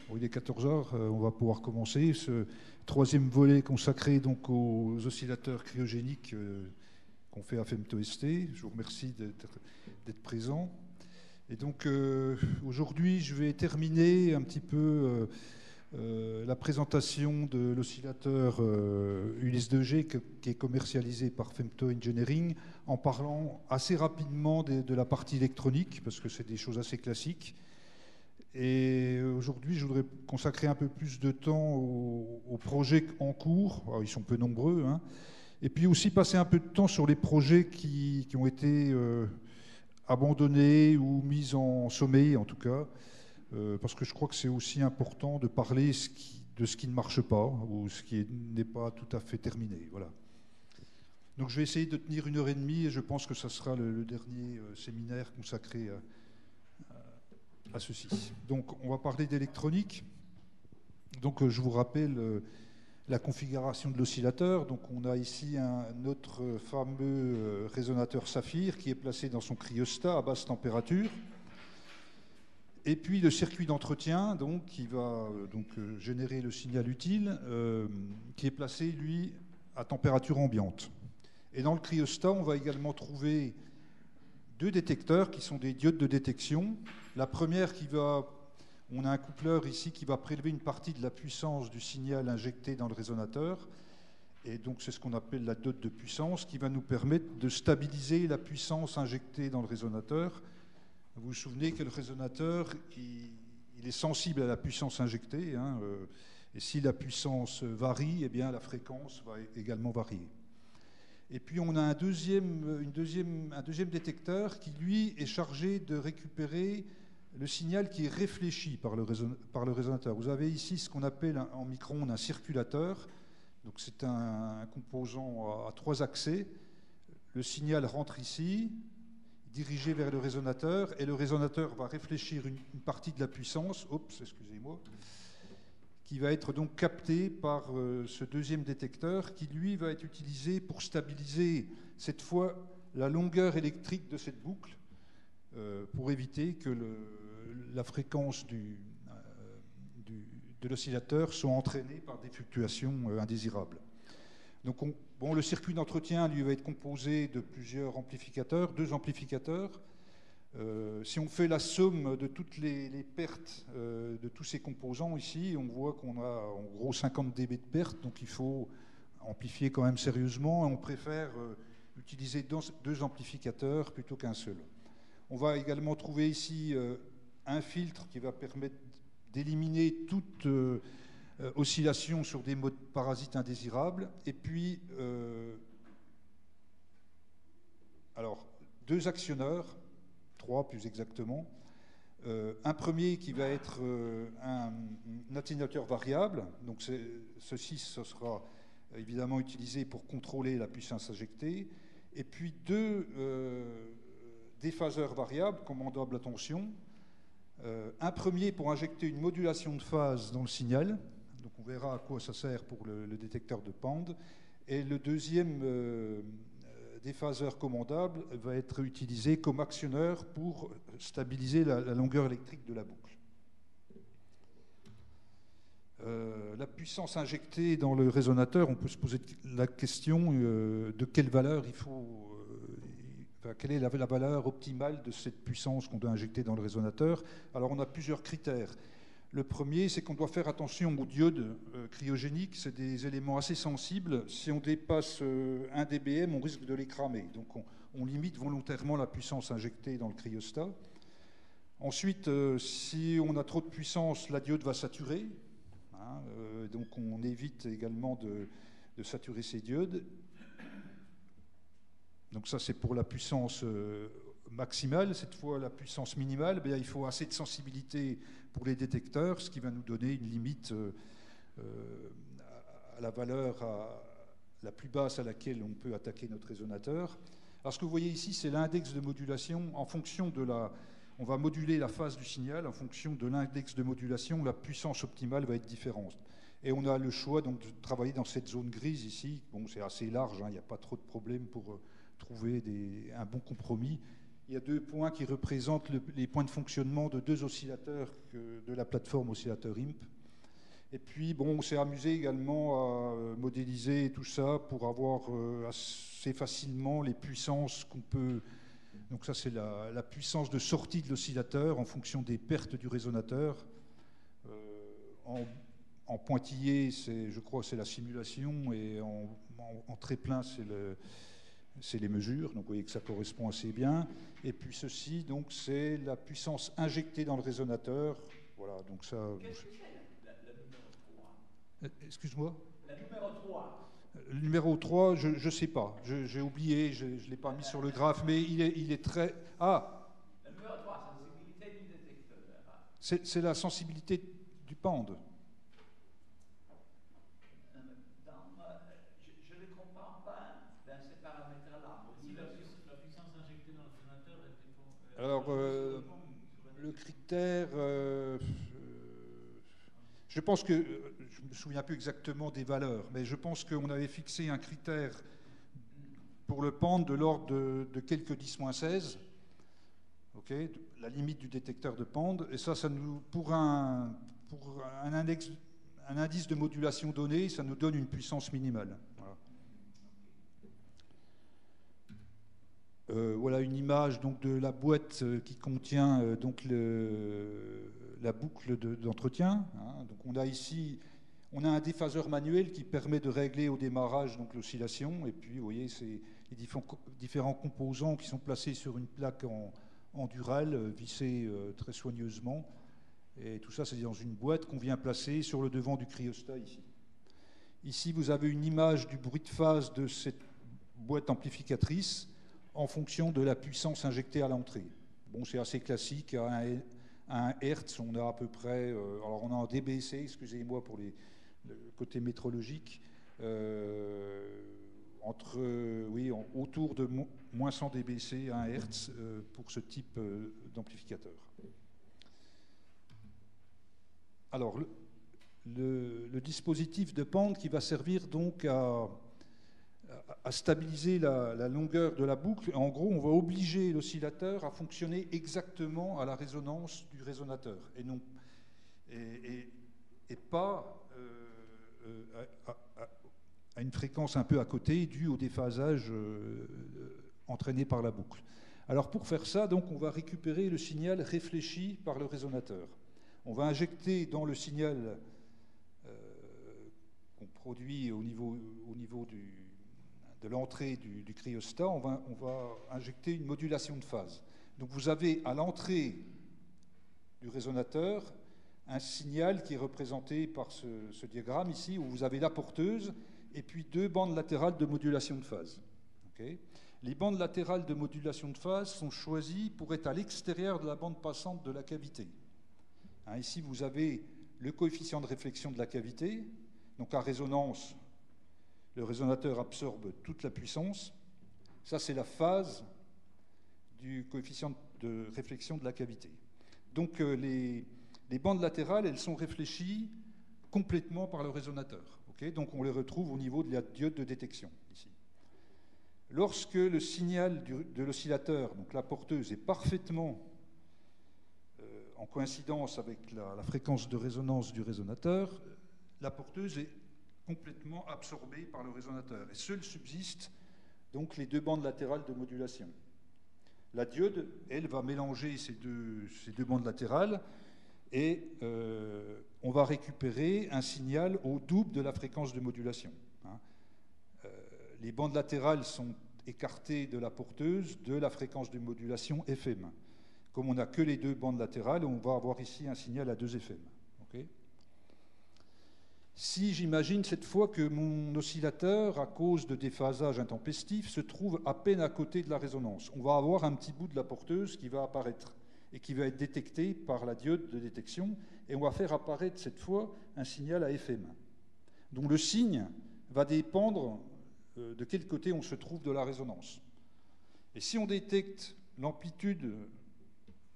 Bon, il est 14 heures, on va pouvoir commencer ce troisième volet consacré donc aux oscillateurs cryogéniques qu'on fait à FemtoST. Je vous remercie d'être présent. Et donc aujourd'hui, je vais terminer un petit peu la présentation de l'oscillateur Ulysse 2G qui est commercialisé par Femto Engineering en parlant assez rapidement de la partie électronique parce que c'est des choses assez classiques. Et aujourd'hui, je voudrais consacrer un peu plus de temps aux projets en cours. Alors, ils sont peu nombreux, hein. Et puis aussi passer un peu de temps sur les projets qui ont été abandonnés ou mis en sommeil, en tout cas, parce que je crois que c'est aussi important de parler de ce qui ne marche pas ou ce qui n'est pas tout à fait terminé. Voilà. Donc je vais essayer de tenir 1h30 et je pense que ça sera le dernier séminaire consacré à ceci. Donc on va parler d'électronique. Donc je vous rappelle la configuration de l'oscillateur. Donc on a ici notre fameux résonateur Saphir qui est placé dans son cryostat à basse température. Et puis le circuit d'entretien donc, qui va générer le signal utile qui est placé lui à température ambiante. Et dans le cryostat, on va également trouver deux détecteurs qui sont des diodes de détection. La première on a un coupleur ici qui va prélever une partie de la puissance du signal injecté dans le résonateur. Et donc c'est ce qu'on appelle la diode de puissance qui va nous permettre de stabiliser la puissance injectée dans le résonateur. Vous vous souvenez que le résonateur, il est sensible à la puissance injectée, hein, et si la puissance varie, eh bien la fréquence va également varier. Et puis on a un deuxième détecteur qui, lui, est chargé de récupérer le signal qui est réfléchi par le résonateur. Vous avez ici ce qu'on appelle en micro-ondes un circulateur. Donc c'est un composant à 3 accès. Le signal rentre ici, dirigé vers le résonateur, et le résonateur va réfléchir une partie de la puissance, excusez-moi, qui va être donc capté par ce deuxième détecteur qui, lui, va être utilisé pour stabiliser, cette fois, la longueur électrique de cette boucle pour éviter que la fréquence de l'oscillateur soit entraînée par des fluctuations indésirables. Donc le circuit d'entretien, lui, va être composé de plusieurs amplificateurs, 2 amplificateurs. Si on fait la somme de toutes les pertes de tous ces composants ici, on voit qu'on a en gros 50 dB de pertes, donc il faut amplifier quand même sérieusement, et on préfère utiliser 2 amplificateurs plutôt qu'un seul. On va également trouver ici un filtre qui va permettre d'éliminer toute oscillation sur des modes parasites indésirables, et puis 2 actionneurs, 3 plus exactement. Un premier qui va être un atténuateur variable. Donc ce sera évidemment utilisé pour contrôler la puissance injectée. Et puis 2 déphaseurs variables commandables à tension. Un premier pour injecter une modulation de phase dans le signal. Donc on verra à quoi ça sert pour le détecteur de Pand. Et le deuxième déphaseur commandable va être utilisé comme actionneur pour stabiliser la longueur électrique de la boucle. La puissance injectée dans le résonateur, on peut se poser la question de quelle valeur quelle est la valeur optimale de cette puissance qu'on doit injecter dans le résonateur. Alors on a plusieurs critères. Le premier, c'est qu'on doit faire attention aux diodes cryogéniques. C'est des éléments assez sensibles. Si on dépasse 1 dBm, on risque de les cramer. Donc on limite volontairement la puissance injectée dans le cryostat. Ensuite, si on a trop de puissance, la diode va saturer. Hein, donc on évite également de saturer ces diodes. Donc ça, c'est pour la puissance maximale. Cette fois, la puissance minimale, bien, il faut assez de sensibilité pour les détecteurs, ce qui va nous donner une limite à la valeur la plus basse à laquelle on peut attaquer notre résonateur. Alors ce que vous voyez ici, c'est l'index de modulation. En fonction on va moduler la phase du signal. En fonction de l'index de modulation, la puissance optimale va être différente. Et on a le choix donc, de travailler dans cette zone grise ici. Bon, c'est assez large, hein, il n'y a pas trop de problèmes pour trouver un bon compromis. il y a 2 points qui représentent les points de fonctionnement de 2 oscillateurs de la plateforme oscillateur IMP. Et puis, bon, on s'est amusé également à modéliser tout ça pour avoir assez facilement les puissances qu'on peut... Donc ça, c'est la puissance de sortie de l'oscillateur en fonction des pertes du résonateur. En pointillé, je crois, c'est la simulation, et en très plein, c'est les mesures. Donc vous voyez que ça correspond assez bien. Et puis ceci, donc, c'est la puissance injectée dans le résonateur. Voilà, donc ça... Qu'est-ce que c'est la numéro 3? Excuse-moi? La numéro 3. Le numéro 3, je ne sais pas. J'ai oublié, je ne l'ai pas mis sur le graphe, mais il est très... Ah! La numéro 3, sensibilité du détecteur. C'est la sensibilité du pende. Je ne comprends pas dans ces paramètres-là. Si la puissance injectée dans le résonateur, elle dépend... Alors, le critère... je pense que... je ne me souviens plus exactement des valeurs, mais je pense qu'on avait fixé un critère pour le pende de l'ordre de quelques 10-16, okay, la limite du détecteur de pende, et ça nous, pour un indice de modulation donné, ça nous donne une puissance minimale. Voilà, voilà une image donc, de la boîte qui contient donc la boucle d'entretien. Hein. Donc on a ici... On a un déphaseur manuel qui permet de régler au démarrage donc l'oscillation. Et puis, vous voyez, c'est les différents composants qui sont placés sur une plaque en dural, vissés très soigneusement. Et tout ça, c'est dans une boîte qu'on vient placer sur le devant du cryostat ici. Ici, vous avez une image du bruit de phase de cette boîte amplificatrice en fonction de la puissance injectée à l'entrée. Bon, c'est assez classique. À 1 Hertz, on a à peu près... alors, on a en dBc, excusez-moi pour le côté métrologique, autour de moins 100 dBc à 1 Hertz pour ce type d'amplificateur. Alors, le dispositif de pente qui va servir donc à stabiliser la longueur de la boucle, en gros, on va obliger l'oscillateur à fonctionner exactement à la résonance du résonateur et pas à une fréquence un peu à côté due au déphasage entraîné par la boucle. Alors pour faire ça, donc, on va récupérer le signal réfléchi par le résonateur. On va injecter dans le signal qu'on produit au niveau de l'entrée du cryostat, on va injecter une modulation de phase. Donc vous avez à l'entrée du résonateur un signal qui est représenté par ce diagramme ici, où vous avez la porteuse et puis 2 bandes latérales de modulation de phase. Okay. Les bandes latérales de modulation de phase sont choisies pour être à l'extérieur de la bande passante de la cavité. Hein, ici, vous avez le coefficient de réflexion de la cavité. Donc à résonance, le résonateur absorbe toute la puissance. Ça, c'est la phase du coefficient de réflexion de la cavité. Donc les bandes latérales, elles sont réfléchies complètement par le résonateur. Okay, donc on les retrouve au niveau de la diode de détection, ici. Lorsque le signal de l'oscillateur, donc la porteuse, est parfaitement en coïncidence avec la fréquence de résonance du résonateur, la porteuse est complètement absorbée par le résonateur. Et seul subsistent donc les 2 bandes latérales de modulation. La diode, elle, va mélanger ces deux bandes latérales et on va récupérer un signal au double de la fréquence de modulation. Hein. Les bandes latérales sont écartées de la porteuse de la fréquence de modulation FM. Comme on n'a que les 2 bandes latérales, on va avoir ici un signal à 2 FM. Okay. Si j'imagine cette fois que mon oscillateur, à cause de déphasage intempestif, se trouve à peine à côté de la résonance, on va avoir un petit bout de la porteuse qui va apparaître et qui va être détecté par la diode de détection, et on va faire apparaître cette fois un signal à FM. Donc le signe va dépendre de quel côté on se trouve de la résonance. Et si on détecte l'amplitude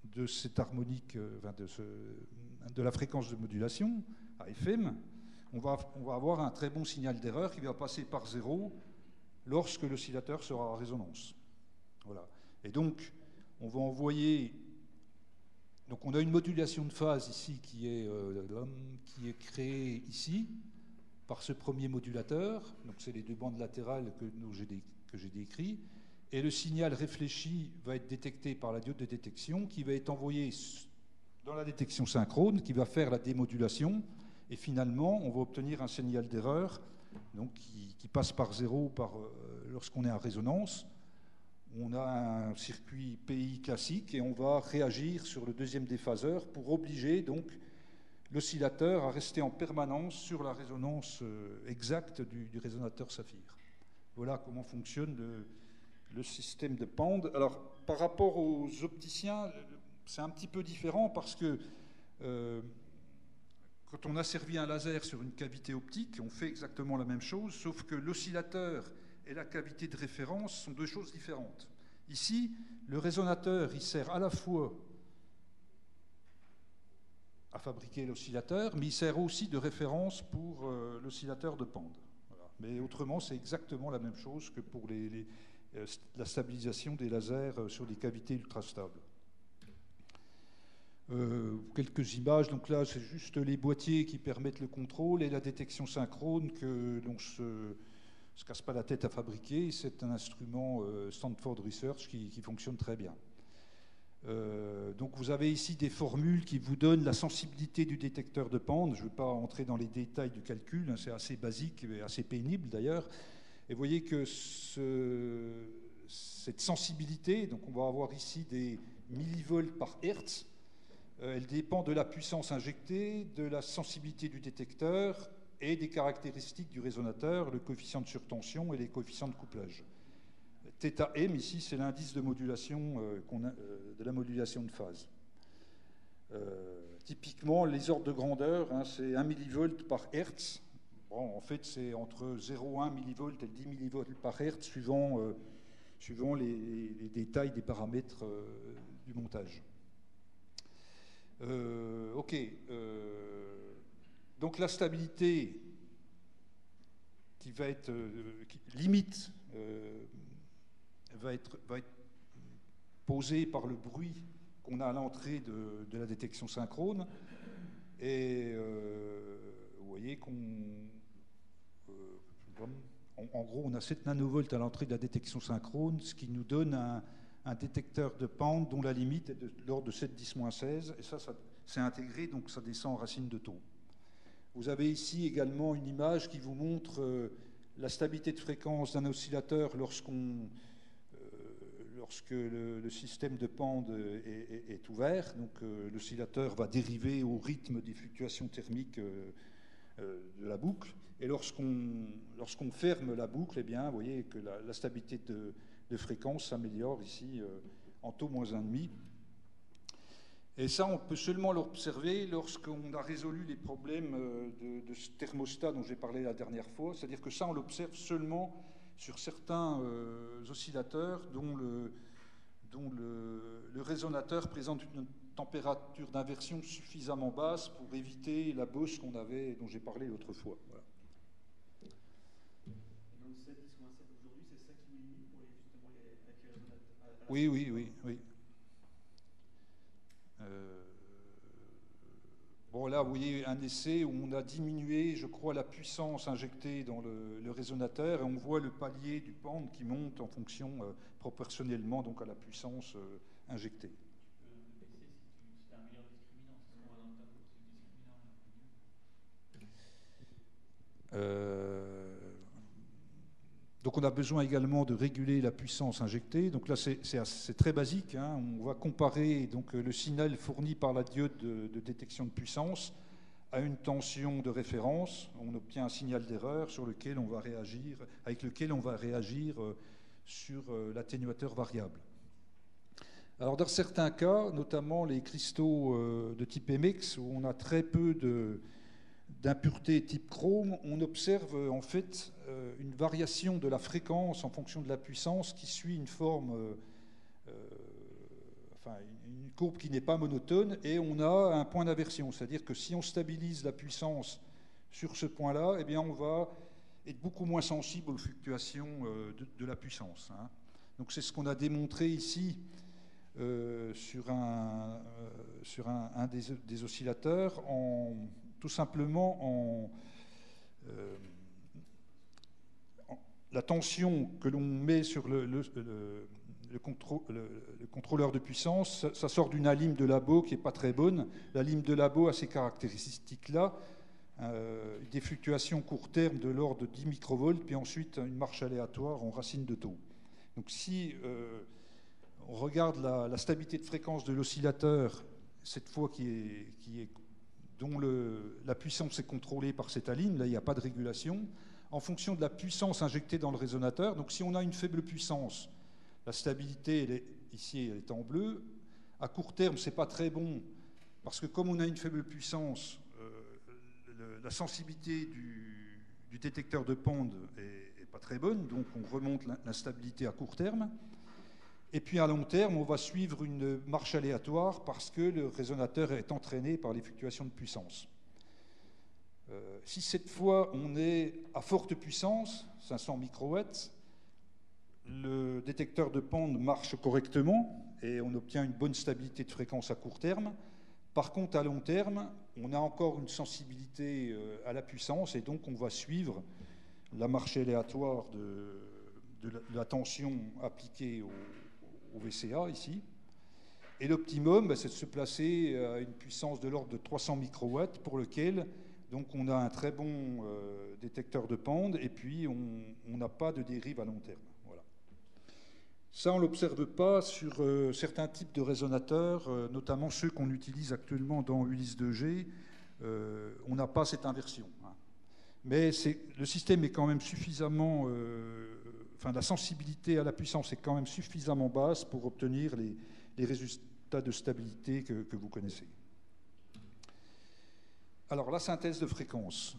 de cette harmonique, de la fréquence de modulation à FM, on va avoir un très bon signal d'erreur qui va passer par 0 lorsque l'oscillateur sera en résonance. Voilà. Et donc, on va envoyer... Donc on a une modulation de phase ici qui est créée ici par ce premier modulateur. Donc c'est les deux bandes latérales que j'ai décrit. Et le signal réfléchi va être détecté par la diode de détection qui va être envoyé dans la détection synchrone, qui va faire la démodulation. Et finalement, on va obtenir un signal d'erreur donc qui passe par 0 lorsqu'on est en résonance. On a un circuit PI classique et on va réagir sur le deuxième déphaseur pour obliger donc l'oscillateur à rester en permanence sur la résonance exacte du résonateur saphir. Voilà comment fonctionne le système de Pand. Alors, par rapport aux opticiens, c'est un petit peu différent parce que quand on a servi un laser sur une cavité optique, on fait exactement la même chose, sauf que l'oscillateur et la cavité de référence sont deux choses différentes. Ici, le résonateur, il sert à la fois à fabriquer l'oscillateur, mais il sert aussi de référence pour l'oscillateur de Pand. Voilà. Mais autrement, c'est exactement la même chose que pour la stabilisation des lasers sur des cavités ultrastables. Quelques images, donc là c'est juste les boîtiers qui permettent le contrôle et la détection synchrone que l'on se casse pas la tête à fabriquer. C'est un instrument Stanford Research qui fonctionne très bien. Donc vous avez ici des formules qui vous donnent la sensibilité du détecteur de Pand. Je ne vais pas entrer dans les détails du calcul, hein, c'est assez basique et assez pénible d'ailleurs. Et vous voyez que cette sensibilité, donc on va avoir ici des millivolts par hertz, elle dépend de la puissance injectée, de la sensibilité du détecteur et des caractéristiques du résonateur, le coefficient de surtension et les coefficients de couplage. Θm, ici, c'est l'indice de modulation de la modulation de phase. Typiquement, les ordres de grandeur, hein, c'est 1 millivolt par hertz. Bon, en fait, c'est entre 0,1 millivolt et 10 millivolts par hertz, suivant les détails des paramètres du montage. Ok. Donc la stabilité qui va être limite va être posée par le bruit qu'on a à l'entrée de la détection synchrone. Et vous voyez en gros, on a 7 nanovolts à l'entrée de la détection synchrone, ce qui nous donne un détecteur de Pand dont la limite est de l'ordre de 7-10-16, et ça c'est intégré, donc ça descend en racine de taux. Vous avez ici également une image qui vous montre la stabilité de fréquence d'un oscillateur lorsque le système de Pand est ouvert. Donc l'oscillateur va dériver au rythme des fluctuations thermiques de la boucle. Et lorsqu'on ferme la boucle, eh bien, vous voyez que la stabilité de fréquence s'améliore ici en taux -1,5. Et ça, on peut seulement l'observer lorsqu'on a résolu les problèmes de ce thermostat dont j'ai parlé la dernière fois. C'est-à-dire que ça, on l'observe seulement sur certains oscillateurs dont le résonateur présente une température d'inversion suffisamment basse pour éviter la bosse dont j'ai parlé l'autre fois. Voilà. Donc 7, 10 moins 7 aujourd'hui, c'est ça qui vous limite pour justement avec les résonateurs? Oui. Bon, là, vous voyez un essai où on a diminué, je crois, la puissance injectée dans le résonateur et on voit le palier du Pand qui monte en fonction proportionnellement donc à la puissance injectée. Tu peux baisser si tu as un meilleur discriminant, c'est ce qu'on voit dans le tableau, c'est le discriminant. Donc on a besoin également de réguler la puissance injectée. Donc là c'est très basique, hein. On va comparer donc, le signal fourni par la diode de détection de puissance à une tension de référence. On obtient un signal d'erreur avec lequel on va réagir sur l'atténuateur variable. Alors dans certains cas, notamment les cristaux de type MX, où on a très peu d'impuretés type chrome, on observe en fait une variation de la fréquence en fonction de la puissance qui suit une forme, une courbe qui n'est pas monotone, et on a un point d'aversion. C'est-à-dire que si on stabilise la puissance sur ce point-là, eh bien on va être beaucoup moins sensible aux fluctuations de la puissance, hein. Donc c'est ce qu'on a démontré ici sur un des oscillateurs, tout simplement la tension que l'on met sur le contrôleur de puissance, ça sort d'une lime de labo qui n'est pas très bonne. La lime de labo a ces caractéristiques-là, des fluctuations court terme de l'ordre de 10 microvolts, puis ensuite une marche aléatoire en racine de taux. Donc si on regarde la stabilité de fréquence de l'oscillateur, cette fois dont la puissance est contrôlée par cette aline, là il n'y a pas de régulation, en fonction de la puissance injectée dans le résonateur. Donc si on a une faible puissance, la stabilité, ici, elle est en bleu. À court terme, ce n'est pas très bon, parce que comme on a une faible puissance, la sensibilité du détecteur de Pond n'est pas très bonne, donc on remonte l'instabilité à court terme. Et puis à long terme, on va suivre une marche aléatoire parce que le résonateur est entraîné par les fluctuations de puissance. Si cette fois on est à forte puissance, 500 microwatts, le détecteur de Pond marche correctement et on obtient une bonne stabilité de fréquence à court terme. Par contre, à long terme, on a encore une sensibilité à la puissance et donc on va suivre la marche aléatoire de la tension appliquée au VCA ici. Et l'optimum, c'est de se placer à une puissance de l'ordre de 300 microwatts pour lequel donc on a un très bon détecteur de Pond et puis on n'a pas de dérive à long terme. Voilà. Ça, on ne l'observe pas sur certains types de résonateurs, notamment ceux qu'on utilise actuellement dans Ulysse 2G. On n'a pas cette inversion. Hein. Mais le système est quand même suffisamment... la sensibilité à la puissance est quand même suffisamment basse pour obtenir les résultats de stabilité que vous connaissez. Alors, la synthèse de fréquence.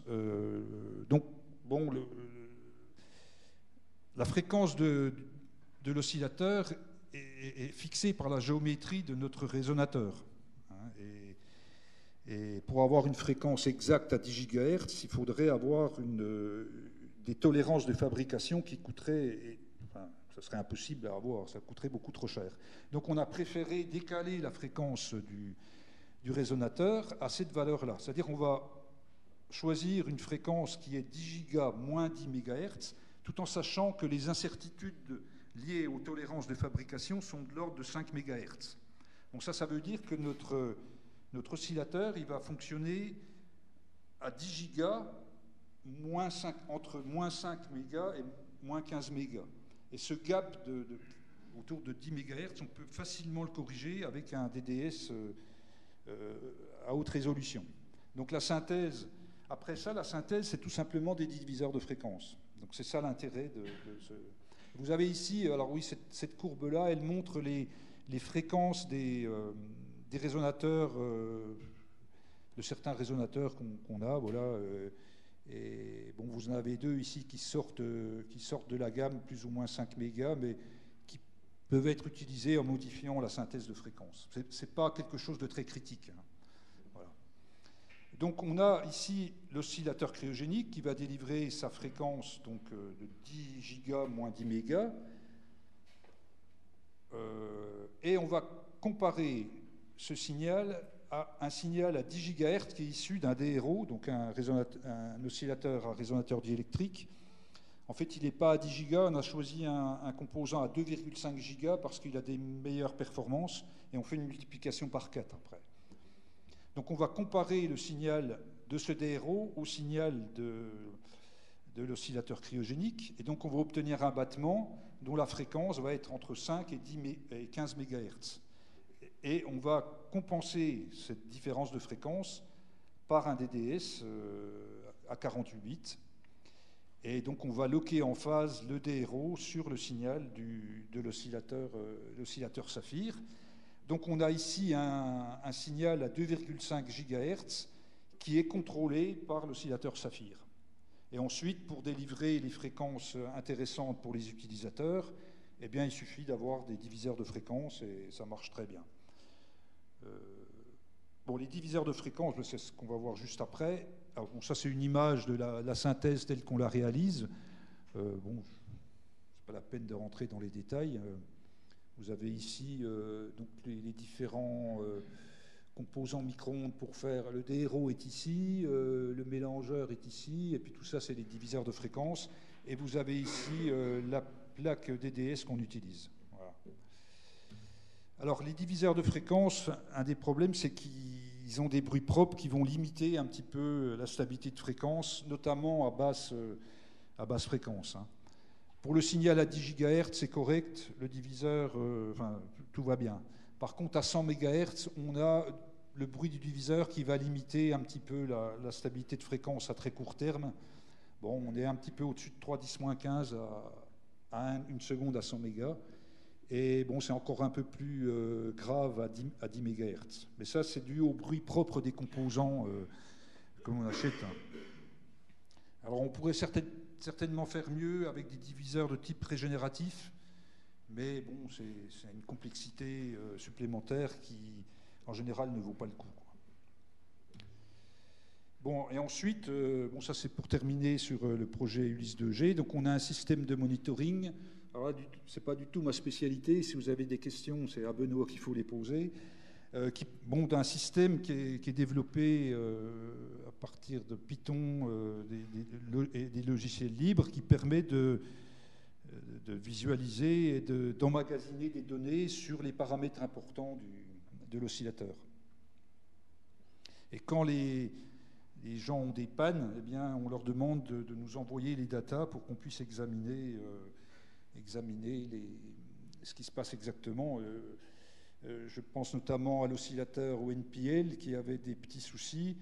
La fréquence de l'oscillateur est fixée par la géométrie de notre résonateur. Hein, et pour avoir une fréquence exacte à 10 GHz, il faudrait avoir des tolérances de fabrication qui coûteraient... ça serait impossible à avoir, ça coûterait beaucoup trop cher. Donc on a préféré décaler la fréquence du résonateur à cette valeur-là. C'est-à-dire qu'on va choisir une fréquence qui est 10 gigas moins 10 MHz, tout en sachant que les incertitudes liées aux tolérances de fabrication sont de l'ordre de 5 MHz. Donc ça veut dire que notre oscillateur, il va fonctionner à 10 gigas entre moins 5 mégas et moins 15 mégas. Et ce gap autour de 10 MHz, on peut facilement le corriger avec un DDS à haute résolution. Donc la synthèse, après ça, la synthèse, c'est tout simplement des diviseurs de fréquence. Donc c'est ça l'intérêt de ce... Vous avez ici, alors oui, cette courbe-là, elle montre les fréquences des résonateurs, de certains résonateurs qu'on a, voilà. Et bon, vous en avez deux ici qui sortent de la gamme plus ou moins 5 mégas, mais qui peuvent être utilisés en modifiant la synthèse de fréquence. Ce n'est pas quelque chose de très critique. Hein. Voilà. Donc on a ici l'oscillateur cryogénique qui va délivrer sa fréquence donc, de 10 gigas moins 10 mégas. Et on va comparer ce signal à un signal à 10 GHz qui est issu d'un DRO, donc un oscillateur à résonateur diélectrique. En fait, il n'est pas à 10 gigas, on a choisi un composant à 2,5 gigas parce qu'il a des meilleures performances et on fait une multiplication par 4 après. Donc on va comparer le signal de ce DRO au signal de l'oscillateur cryogénique et donc on va obtenir un battement dont la fréquence va être entre 5 et 15 MHz. Et on va compenser cette différence de fréquence par un DDS à 48 bits. Et donc on va loquer en phase le DRO sur le signal de l'oscillateur Saphir. Donc on a ici un signal à 2,5 GHz qui est contrôlé par l'oscillateur Saphir. Et ensuite, pour délivrer les fréquences intéressantes pour les utilisateurs, eh bien, il suffit d'avoir des diviseurs de fréquences et ça marche très bien. Bon, les diviseurs de fréquences, c'est ce qu'on va voir juste après. Alors, bon, ça, c'est une image de la synthèse telle qu'on la réalise. Bon, c'est pas la peine de rentrer dans les détails. Vous avez ici donc les différents composants micro-ondes pour faire. Le DRO est ici, le mélangeur est ici, et puis tout ça, c'est les diviseurs de fréquence. Et vous avez ici la plaque DDS qu'on utilise. Voilà. Alors, les diviseurs de fréquence, un des problèmes, c'est qu'ils ont des bruits propres qui vont limiter un petit peu la stabilité de fréquence, notamment à basse fréquence. Hein. Pour le signal à 10 GHz, c'est correct, le diviseur, tout va bien. Par contre, à 100 MHz, on a le bruit du diviseur qui va limiter un petit peu la stabilité de fréquence à très court terme. Bon, on est un petit peu au-dessus de 3,10-15 à 1 seconde à 100 mégas. Et bon, c'est encore un peu plus grave à 10 MHz. Mais ça, c'est dû au bruit propre des composants que l'on achète. Alors, on pourrait certainement faire mieux avec des diviseurs de type régénératif, mais bon, c'est une complexité supplémentaire qui, en général, ne vaut pas le coup. Bon, et ensuite, bon, ça c'est pour terminer sur le projet Ulysse 2G. Donc, on a un système de monitoring. Alors là, c'est pas du tout ma spécialité. Si vous avez des questions, c'est à Benoît qu'il faut les poser. D'un système qui est développé à partir de Python et des logiciels libres qui permet de visualiser et d'emmagasiner des données sur les paramètres importants de l'oscillateur. Et quand les gens ont des pannes, eh bien, on leur demande de nous envoyer les datas pour qu'on puisse examiner ce qui se passe exactement. Je pense notamment à l'oscillateur ONPL qui avait des petits soucis.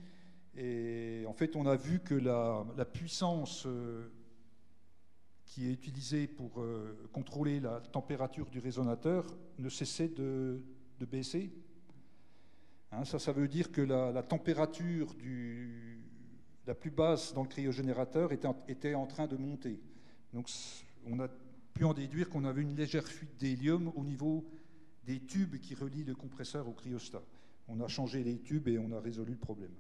Et en fait, on a vu que la puissance qui est utilisée pour contrôler la température du résonateur ne cessait de baisser. Hein, ça veut dire que la température la plus basse dans le cryogénérateur était en train de monter. Donc, on a pu en déduire qu'on avait une légère fuite d'hélium au niveau des tubes qui relient le compresseur au cryostat. On a changé les tubes et on a résolu le problème.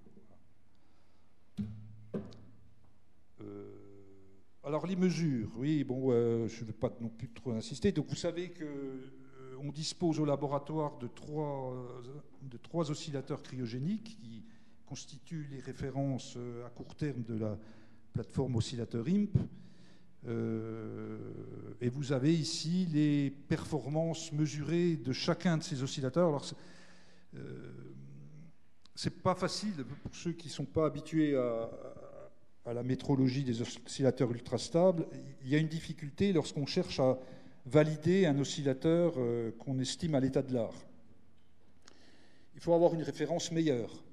Alors les mesures, oui, bon, je ne vais pas non plus trop insister. Donc vous savez qu'on dispose au laboratoire de trois oscillateurs cryogéniques qui constituent les références à court terme de la plateforme oscillateur IMP. Et vous avez ici les performances mesurées de chacun de ces oscillateurs. Alors, c'est pas facile pour ceux qui ne sont pas habitués à la métrologie des oscillateurs ultrastables. Il y a une difficulté lorsqu'on cherche à valider un oscillateur qu'on estime à l'état de l'art. Il faut avoir une référence meilleure.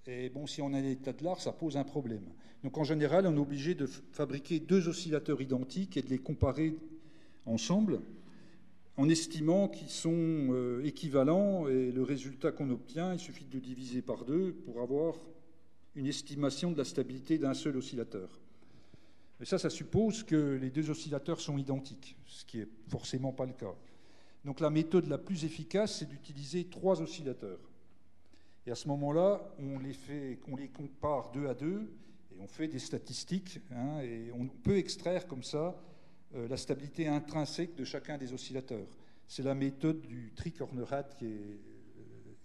Et bon, si on a l'état de l'art, ça pose un problème. Donc en général, on est obligé de fabriquer deux oscillateurs identiques et de les comparer ensemble en estimant qu'ils sont équivalents. Et le résultat qu'on obtient, il suffit de le diviser par deux pour avoir une estimation de la stabilité d'un seul oscillateur. Et ça suppose que les deux oscillateurs sont identiques, ce qui n'est forcément pas le cas. Donc la méthode la plus efficace, c'est d'utiliser trois oscillateurs. Et à ce moment-là, on les compare 2 à 2 et on fait des statistiques. Hein, et on peut extraire comme ça la stabilité intrinsèque de chacun des oscillateurs. C'est la méthode du Tri-Corner-Hat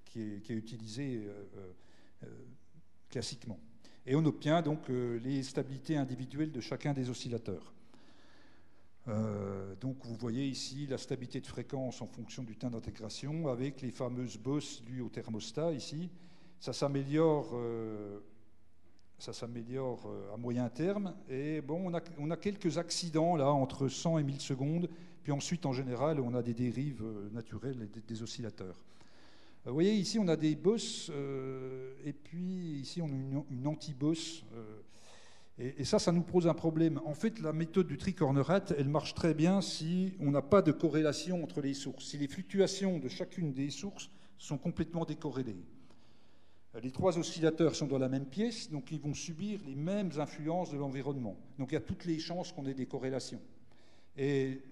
qui est utilisée classiquement. Et on obtient donc les stabilités individuelles de chacun des oscillateurs. Donc vous voyez ici la stabilité de fréquence en fonction du temps d'intégration avec les fameuses bosses dues au thermostat ici. Ça s'améliore à moyen terme et bon, on a quelques accidents là entre 100 et 1000 secondes, puis ensuite en général on a des dérives naturelles des oscillateurs. Vous voyez ici on a des bosses et puis ici on a une anti-bosse. Et ça nous pose un problème. En fait, la méthode du Tri-Corner-Hat, elle marche très bien si on n'a pas de corrélation entre les sources, si les fluctuations de chacune des sources sont complètement décorrélées. Les trois oscillateurs sont dans la même pièce, donc ils vont subir les mêmes influences de l'environnement. Donc il y a toutes les chances qu'on ait des corrélations. Et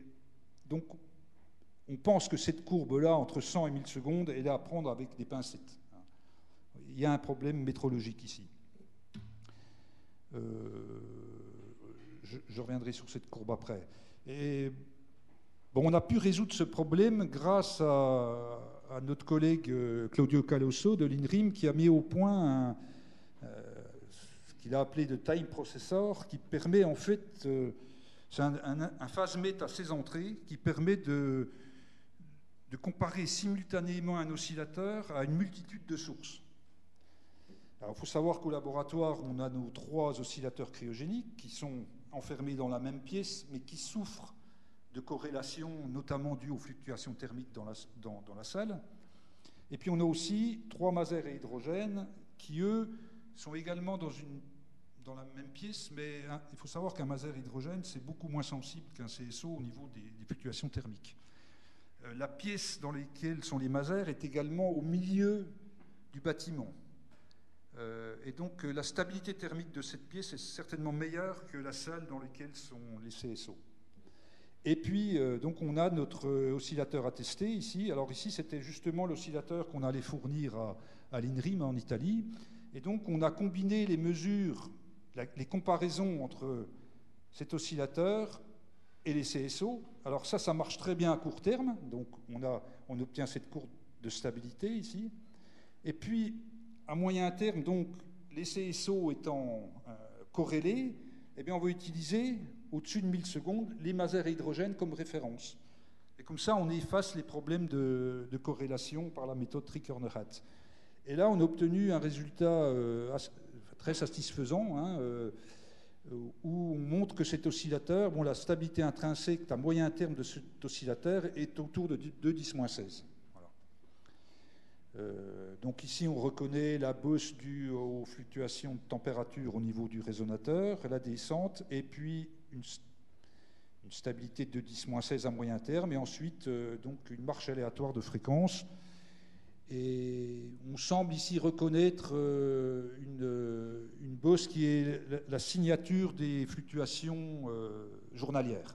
donc, on pense que cette courbe-là, entre 100 et 1000 secondes, elle est à prendre avec des pincettes. Il y a un problème métrologique ici. Je reviendrai sur cette courbe après. Et Bon, on a pu résoudre ce problème grâce à notre collègue Claudio Calosso de l'INRIM qui a mis au point ce qu'il a appelé de time processor qui permet en fait, c'est un phasemètre à 16 entrées qui permet de comparer simultanément un oscillateur à une multitude de sources. Alors, il faut savoir qu'au laboratoire, on a nos 3 oscillateurs cryogéniques qui sont enfermés dans la même pièce, mais qui souffrent de corrélations, notamment dues aux fluctuations thermiques dans la salle. Et puis, on a aussi 3 masers à hydrogène qui, eux, sont également dans la même pièce, mais il faut savoir qu'un maser à hydrogène, c'est beaucoup moins sensible qu'un CSO au niveau des fluctuations thermiques. La pièce dans laquelle sont les masers est également au milieu du bâtiment. Et donc la stabilité thermique de cette pièce est certainement meilleure que la salle dans laquelle sont les CSO. Et puis donc on a notre oscillateur à tester ici. Alors ici c'était justement l'oscillateur qu'on allait fournir à l'INRIM en Italie. Et donc on a combiné les mesures, les comparaisons entre cet oscillateur et les CSO. Alors ça marche très bien à court terme. Donc on obtient cette courbe de stabilité ici. Et puis à moyen terme, donc, les CSO étant corrélés, eh bien, on va utiliser, au-dessus de 1000 secondes, les masers à hydrogène comme référence. Et comme ça, on efface les problèmes de corrélation par la méthode Tri-Körner-Hatt. Et là, on a obtenu un résultat très satisfaisant, hein, où on montre que cet oscillateur, bon, la stabilité intrinsèque à moyen terme de cet oscillateur est autour de 2-10-16. Donc ici, on reconnaît la bosse due aux fluctuations de température au niveau du résonateur, la descente, et puis une stabilité de 10-16 à moyen terme, et ensuite donc une marche aléatoire de fréquence. Et on semble ici reconnaître une bosse qui est la signature des fluctuations journalières.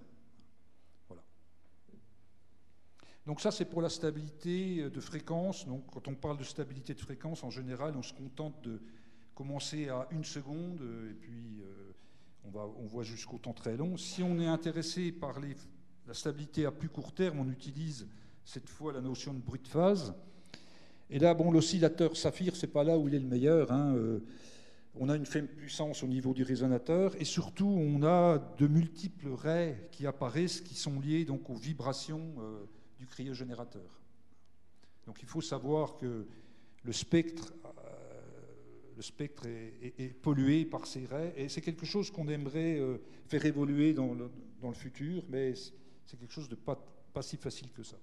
Donc ça, c'est pour la stabilité de fréquence. Donc quand on parle de stabilité de fréquence, en général, on se contente de commencer à 1 seconde, et puis on voit jusqu'au temps très long. Si on est intéressé par la stabilité à plus court terme, on utilise cette fois la notion de bruit de phase. Et là, bon, l'oscillateur Saphir, c'est pas là où il est le meilleur, hein. On a une faible puissance au niveau du résonateur, et surtout, on a de multiples raies qui apparaissent, qui sont liées donc aux vibrations du cryogénérateur. Donc il faut savoir que le spectre est pollué par ces raies, et c'est quelque chose qu'on aimerait faire évoluer dans le futur, mais c'est quelque chose de pas si facile que ça.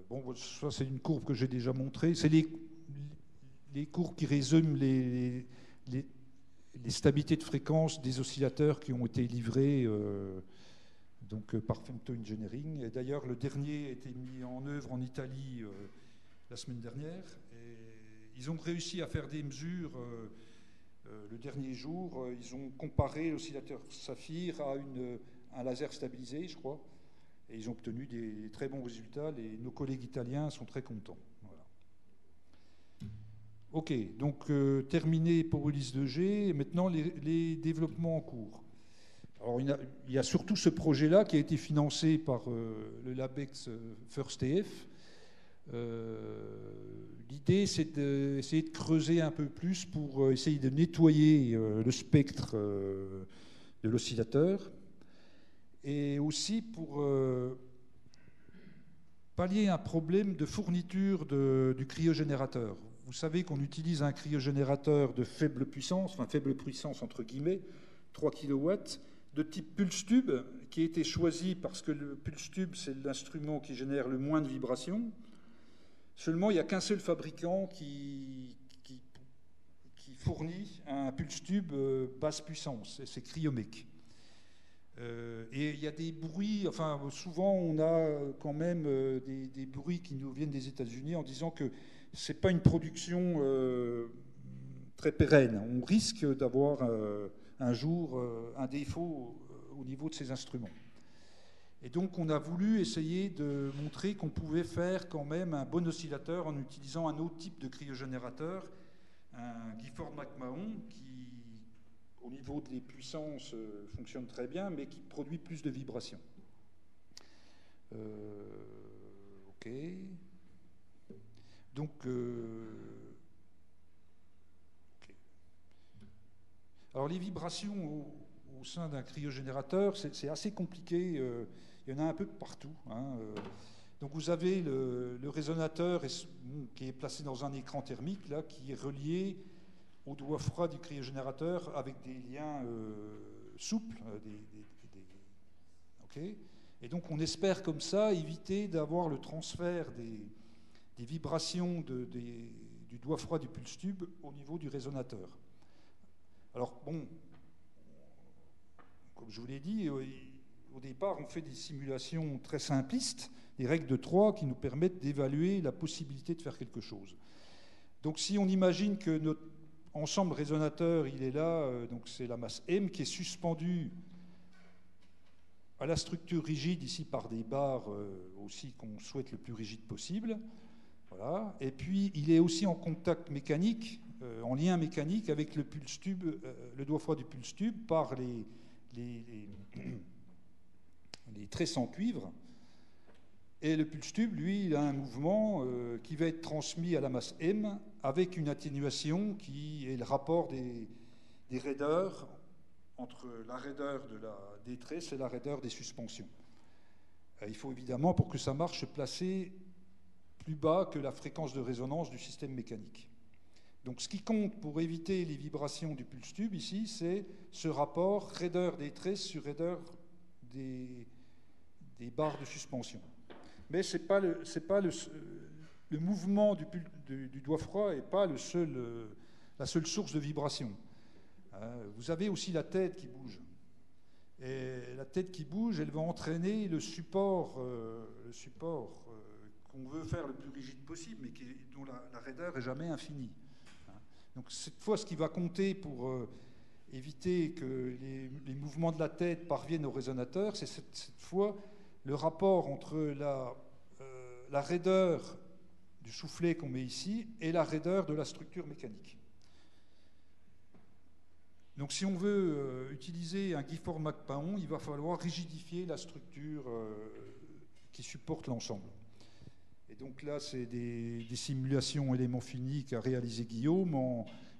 Bon, ça c'est une courbe que j'ai déjà montrée. C'est les courbes qui résument les stabilités de fréquence des oscillateurs qui ont été livrés donc par Femto Engineering. Et d'ailleurs, le dernier a été mis en œuvre en Italie la semaine dernière. Et ils ont réussi à faire des mesures le dernier jour. Ils ont comparé l'oscillateur Saphir à un laser stabilisé, je crois. Et ils ont obtenu des très bons résultats. Nos collègues italiens sont très contents. Voilà. OK, donc terminé pour Ulysse 2G. Et maintenant, les développements en cours. Alors, il y a surtout ce projet-là qui a été financé par le LabEx FirstEF. L'idée, c'est d'essayer de creuser un peu plus pour essayer de nettoyer le spectre de l'oscillateur et aussi pour pallier un problème de fourniture du cryogénérateur. Vous savez qu'on utilise un cryogénérateur de faible puissance, enfin faible puissance entre guillemets, 3 kW, de type pulse tube, qui a été choisi parce que le pulse tube, c'est l'instrument qui génère le moins de vibrations. Seulement, il n'y a qu'un seul fabricant qui fournit un pulse tube basse puissance, c'est Cryomec. Et il y a des bruits, enfin souvent on a quand même des bruits qui nous viennent des États-Unis en disant que ce n'est pas une production très pérenne. On risque d'avoir un jour un défaut au niveau de ces instruments. Et donc on a voulu essayer de montrer qu'on pouvait faire quand même un bon oscillateur en utilisant un autre type de cryogénérateur, un Gifford McMahon, qui au niveau des puissances, fonctionne très bien, mais qui produit plus de vibrations. OK. Donc, OK. Alors les vibrations au sein d'un cryogénérateur, c'est assez compliqué. Il y en a un peu partout. Hein. Donc vous avez le résonateur qui est placé dans un écran thermique là, qui est relié au doigt froid du cryogénérateur avec des liens souples. OK. Et donc on espère comme ça éviter d'avoir le transfert des vibrations du doigt froid du pulse tube au niveau du résonateur. Alors bon, comme je vous l'ai dit, au départ on fait des simulations très simplistes, des règles de 3 qui nous permettent d'évaluer la possibilité de faire quelque chose. Donc si on imagine que notre ensemble résonateur, il est là, donc c'est la masse M qui est suspendue à la structure rigide, ici par des barres aussi qu'on souhaite le plus rigide possible. Voilà. Et puis il est aussi en contact mécanique, en lien mécanique avec le pulse tube, le doigt froid du pulse tube par les tresses en cuivre. Et le pulse tube, lui, il a un mouvement qui va être transmis à la masse M avec une atténuation qui est le rapport des raideurs entre la raideur des tresses et la raideur des suspensions. Il faut évidemment, pour que ça marche, se placer plus bas que la fréquence de résonance du système mécanique. Donc ce qui compte pour éviter les vibrations du pulse tube ici, c'est ce rapport raideur des tresses sur raideur des barres de suspension. Mais c'est pas le mouvement du doigt froid n'est pas la seule source de vibration. Vous avez aussi la tête qui bouge. Et la tête qui bouge, elle va entraîner le support qu'on veut faire le plus rigide possible, mais dont la raideur n'est jamais infinie. Donc cette fois, ce qui va compter pour éviter que les mouvements de la tête parviennent au résonateur, c'est cette fois le rapport entre la raideur du soufflet qu'on met ici et la raideur de la structure mécanique. Donc si on veut utiliser un Gifford McMahon, il va falloir rigidifier la structure qui supporte l'ensemble. Et donc là, c'est des simulations éléments finis qu'a réalisé Guillaume.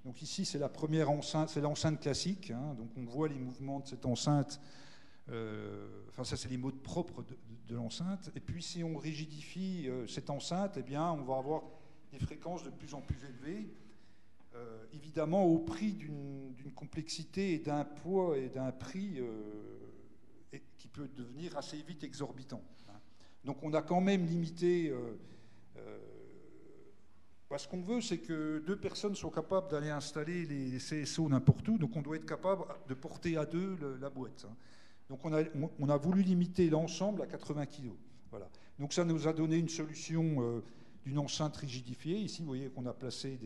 Donc ici, c'est la première enceinte, c'est l'enceinte classique. Hein, donc on voit les mouvements de cette enceinte. Enfin, ça, c'est les modes propres de l'enceinte. Et puis, si on rigidifie cette enceinte, eh bien, on va avoir des fréquences de plus en plus élevées. Évidemment, au prix d'une complexité et d'un poids et d'un prix qui peut devenir assez vite exorbitant. Donc on a quand même limité... ce qu'on veut, c'est que 2 personnes soient capables d'aller installer les CSO n'importe où, donc on doit être capable de porter à 2 la boîte. Donc on a voulu limiter l'ensemble à 80 kg. Voilà. Donc ça nous a donné une solution d'une enceinte rigidifiée. Ici, vous voyez qu'on a placé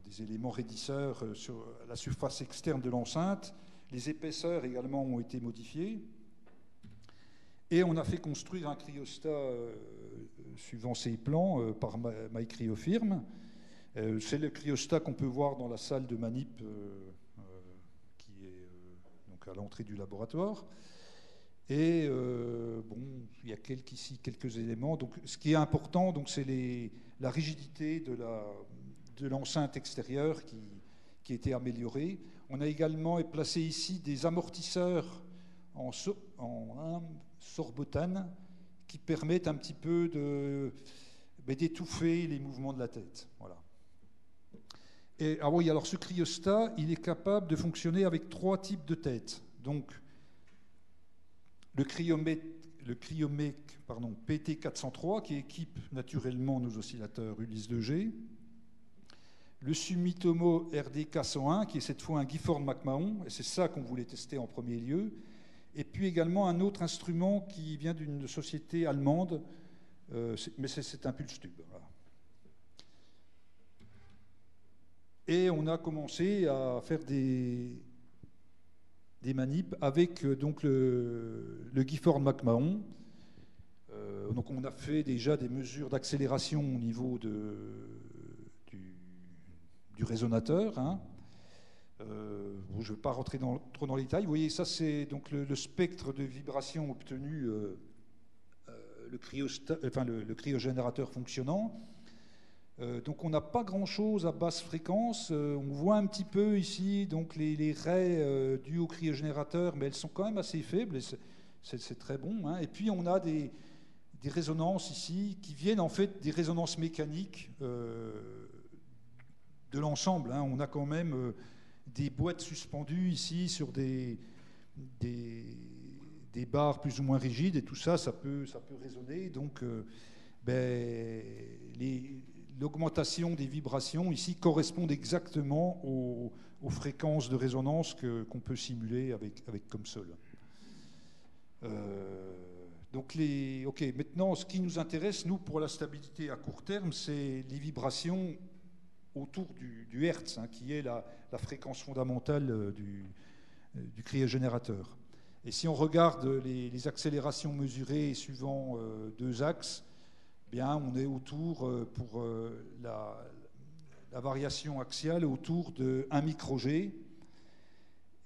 des éléments raidisseurs sur la surface externe de l'enceinte. Les épaisseurs également ont été modifiées. Et on a fait construire un cryostat suivant ces plans par MyCryofirm. C'est le cryostat qu'on peut voir dans la salle de manip qui est donc à l'entrée du laboratoire. Et il y a quelques éléments. Donc, ce qui est important, donc, c'est la rigidité de l'enceinte extérieure qui a été améliorée. On a également placé ici des amortisseurs en sorbotane qui permettent un petit peu d'étouffer les mouvements de la tête. Voilà. Et alors ce cryostat, il est capable de fonctionner avec 3 types de têtes. Donc le Cryomec PT403 qui équipe naturellement nos oscillateurs Ulysse 2G, le Sumitomo RDK101 qui est cette fois un Gifford McMahon, et c'est ça qu'on voulait tester en premier lieu, et puis également un autre instrument qui vient d'une société allemande, mais c'est un pulse tube. Voilà. Et on a commencé à faire des manips avec donc le Gifford McMahon. Donc on a fait déjà des mesures d'accélération au niveau du résonateur. Hein. Bon, je ne vais pas rentrer trop dans les détails. Vous voyez, ça c'est donc le spectre de vibration obtenu, le cryogénérateur fonctionnant. Donc on n'a pas grand-chose à basse fréquence. On voit un petit peu ici donc les raies dues au cryogénérateur, mais elles sont quand même assez faibles, et c'est très bon. Hein. Et puis on a des résonances ici qui viennent en fait des résonances mécaniques de l'ensemble. Hein. On a quand même des boîtes suspendues ici sur des barres plus ou moins rigides, et tout ça, ça peut résonner. Donc l'augmentation des vibrations ici correspond exactement aux fréquences de résonance qu'on peut simuler avec COMSOL. Donc maintenant, ce qui nous intéresse, nous, pour la stabilité à court terme, c'est les vibrations autour du Hertz, hein, qui est la fréquence fondamentale du cryogénérateur. Et si on regarde les accélérations mesurées suivant deux axes, bien, on est autour, pour la variation axiale, autour de 1 micro-G.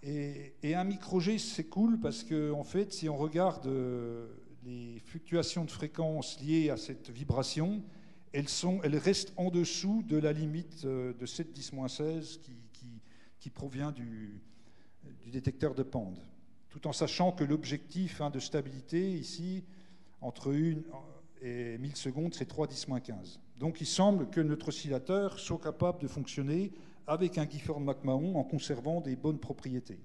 Et 1 micro-G, c'est cool parce que, en fait, si on regarde les fluctuations de fréquence liées à cette vibration, elles restent en dessous de la limite de 7-10-16 qui provient du détecteur de Pand. Tout en sachant que l'objectif de stabilité, ici, entre 1 et 1000 secondes, c'est 3-10-15. Donc il semble que notre oscillateur soit capable de fonctionner avec un Gifford-McMahon en conservant des bonnes propriétés.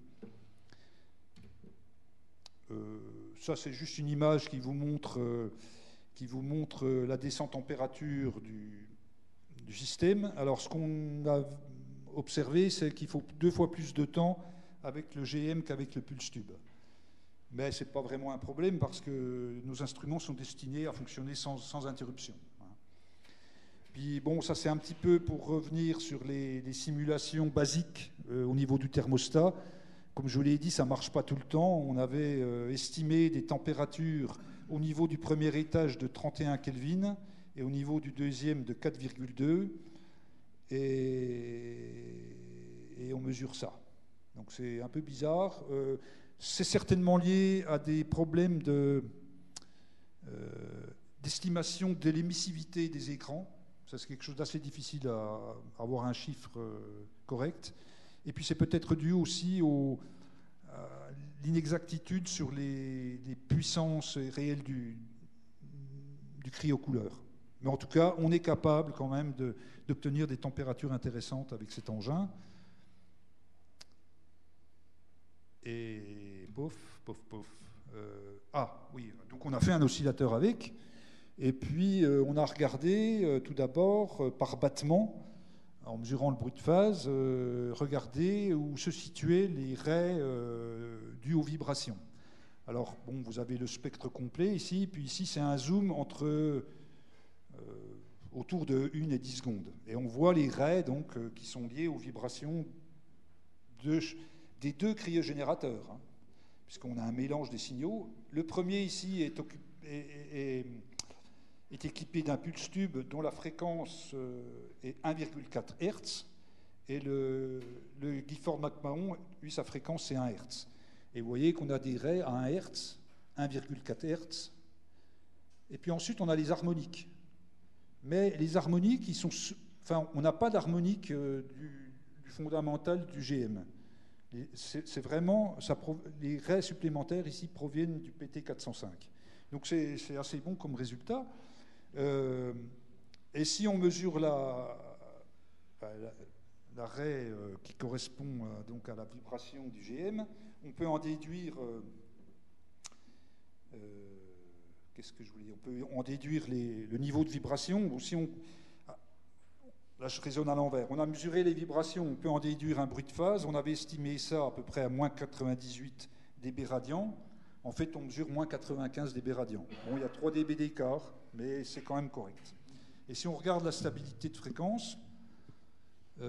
Ça, c'est juste une image qui vous montre la descente en température du système. Alors, ce qu'on a observé, c'est qu'il faut 2 fois plus de temps avec le GM qu'avec le pulse tube. Mais ce n'est pas vraiment un problème parce que nos instruments sont destinés à fonctionner sans interruption. Puis bon, ça c'est un petit peu pour revenir sur les simulations basiques au niveau du thermostat. Comme je vous l'ai dit, ça ne marche pas tout le temps. On avait estimé des températures au niveau du premier étage de 31 Kelvin et au niveau du deuxième de 4,2. Et on mesure ça. Donc c'est un peu bizarre. C'est certainement lié à des problèmes d'estimation de l'émissivité des écrans. Ça, c'est quelque chose d'assez difficile à avoir un chiffre correct. Et puis c'est peut-être dû aussi à l'inexactitude sur les puissances réelles du cryocouleur. Mais en tout cas, on est capable quand même d'obtenir des températures intéressantes avec cet engin. Et pof. Oui, donc on a fait un oscillateur avec, et puis on a regardé tout d'abord par battement, en mesurant le bruit de phase, regarder où se situaient les raies dues aux vibrations. Alors, bon, vous avez le spectre complet ici, puis ici c'est un zoom autour de 1 et 10 secondes. Et on voit les raies donc, qui sont liées aux vibrations des deux cryogénérateurs, hein, puisqu'on a un mélange des signaux. Le premier ici est équipé d'un pulse tube dont la fréquence est 1,4 Hz, et le Gifford-McMahon, lui, sa fréquence c'est 1 Hz. Et vous voyez qu'on a des raies à 1 Hz, 1,4 Hz, et puis ensuite on a les harmoniques. Mais les harmoniques, on n'a pas d'harmonique du fondamental du GM. C'est vraiment, les raies supplémentaires ici proviennent du PT405. Donc c'est assez bon comme résultat. Et si on mesure la raie qui correspond donc à la vibration du GM, on peut en déduire. Qu'est-ce que je voulais dire ? On peut en déduire le niveau de vibration. Ou si là, je raisonne à l'envers. On a mesuré les vibrations, on peut en déduire un bruit de phase. On avait estimé ça à peu près à moins 98 dB radians. En fait, on mesure moins 95 dB radians. Bon, il y a 3 dB d'écart, mais c'est quand même correct. Et si on regarde la stabilité de fréquence, la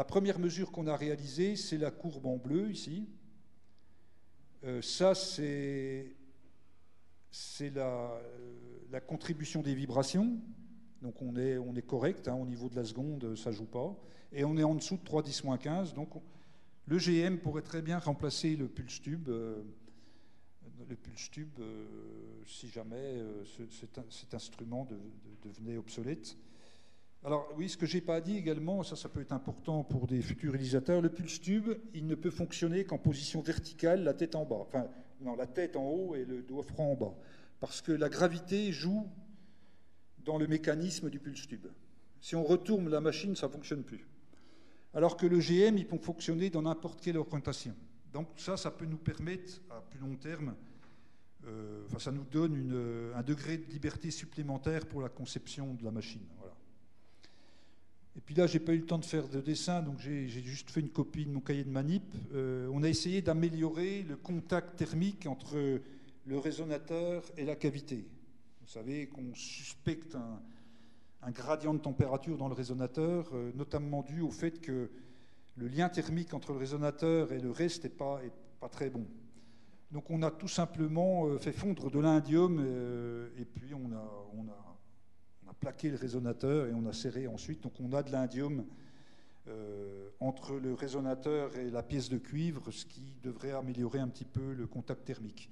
première mesure qu'on a réalisée, c'est la courbe en bleu ici. Ça, c'est la contribution des vibrations. Donc on est correct, hein, au niveau de la seconde, ça ne joue pas. Et on est en dessous de 3,10-15. Donc le GM pourrait très bien remplacer le pulse tube. Si jamais cet instrument devenait obsolète. Alors oui, ce que je n'ai pas dit également, ça peut être important pour des futurs réalisateurs, le pulse tube, il ne peut fonctionner qu'en position verticale, la tête en bas. Enfin, non, la tête en haut et le doigt franc en bas. Parce que la gravité joue dans le mécanisme du pulse tube. Si on retourne la machine, ça ne fonctionne plus. Alors que le GM, il peut fonctionner dans n'importe quelle orientation. Donc ça peut nous permettre, à plus long terme, ça nous donne un degré de liberté supplémentaire pour la conception de la machine. Voilà. Et puis là, je n'ai pas eu le temps de faire de dessin, donc j'ai juste fait une copie de mon cahier de manip. On a essayé d'améliorer le contact thermique entre le résonateur et la cavité. Vous savez qu'on suspecte un gradient de température dans le résonateur, notamment dû au fait que le lien thermique entre le résonateur et le reste n'est pas très bon. Donc on a tout simplement fait fondre de l'indium et puis on a plaqué le résonateur et on a serré ensuite. Donc on a de l'indium entre le résonateur et la pièce de cuivre, ce qui devrait améliorer un petit peu le contact thermique.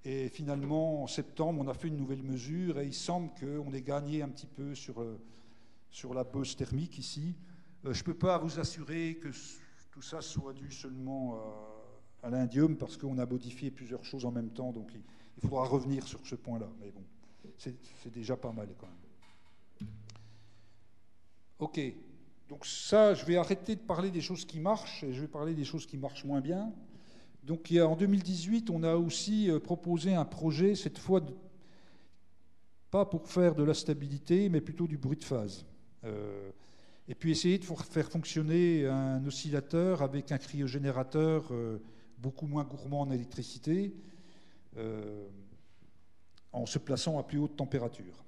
Et finalement, en septembre, on a fait une nouvelle mesure et il semble qu'on ait gagné un petit peu sur la bosse thermique ici. Je ne peux pas vous assurer que tout ça soit dû seulement à l'indium parce qu'on a modifié plusieurs choses en même temps, donc il faudra revenir sur ce point-là. Mais bon, c'est déjà pas mal quand même. Ok, donc ça, je vais arrêter de parler des choses qui marchent et je vais parler des choses qui marchent moins bien. Donc en 2018, on a aussi proposé un projet, cette fois pas pour faire de la stabilité, mais plutôt du bruit de phase. Et puis essayer de faire fonctionner un oscillateur avec un cryogénérateur beaucoup moins gourmand en électricité, en se plaçant à plus haute température.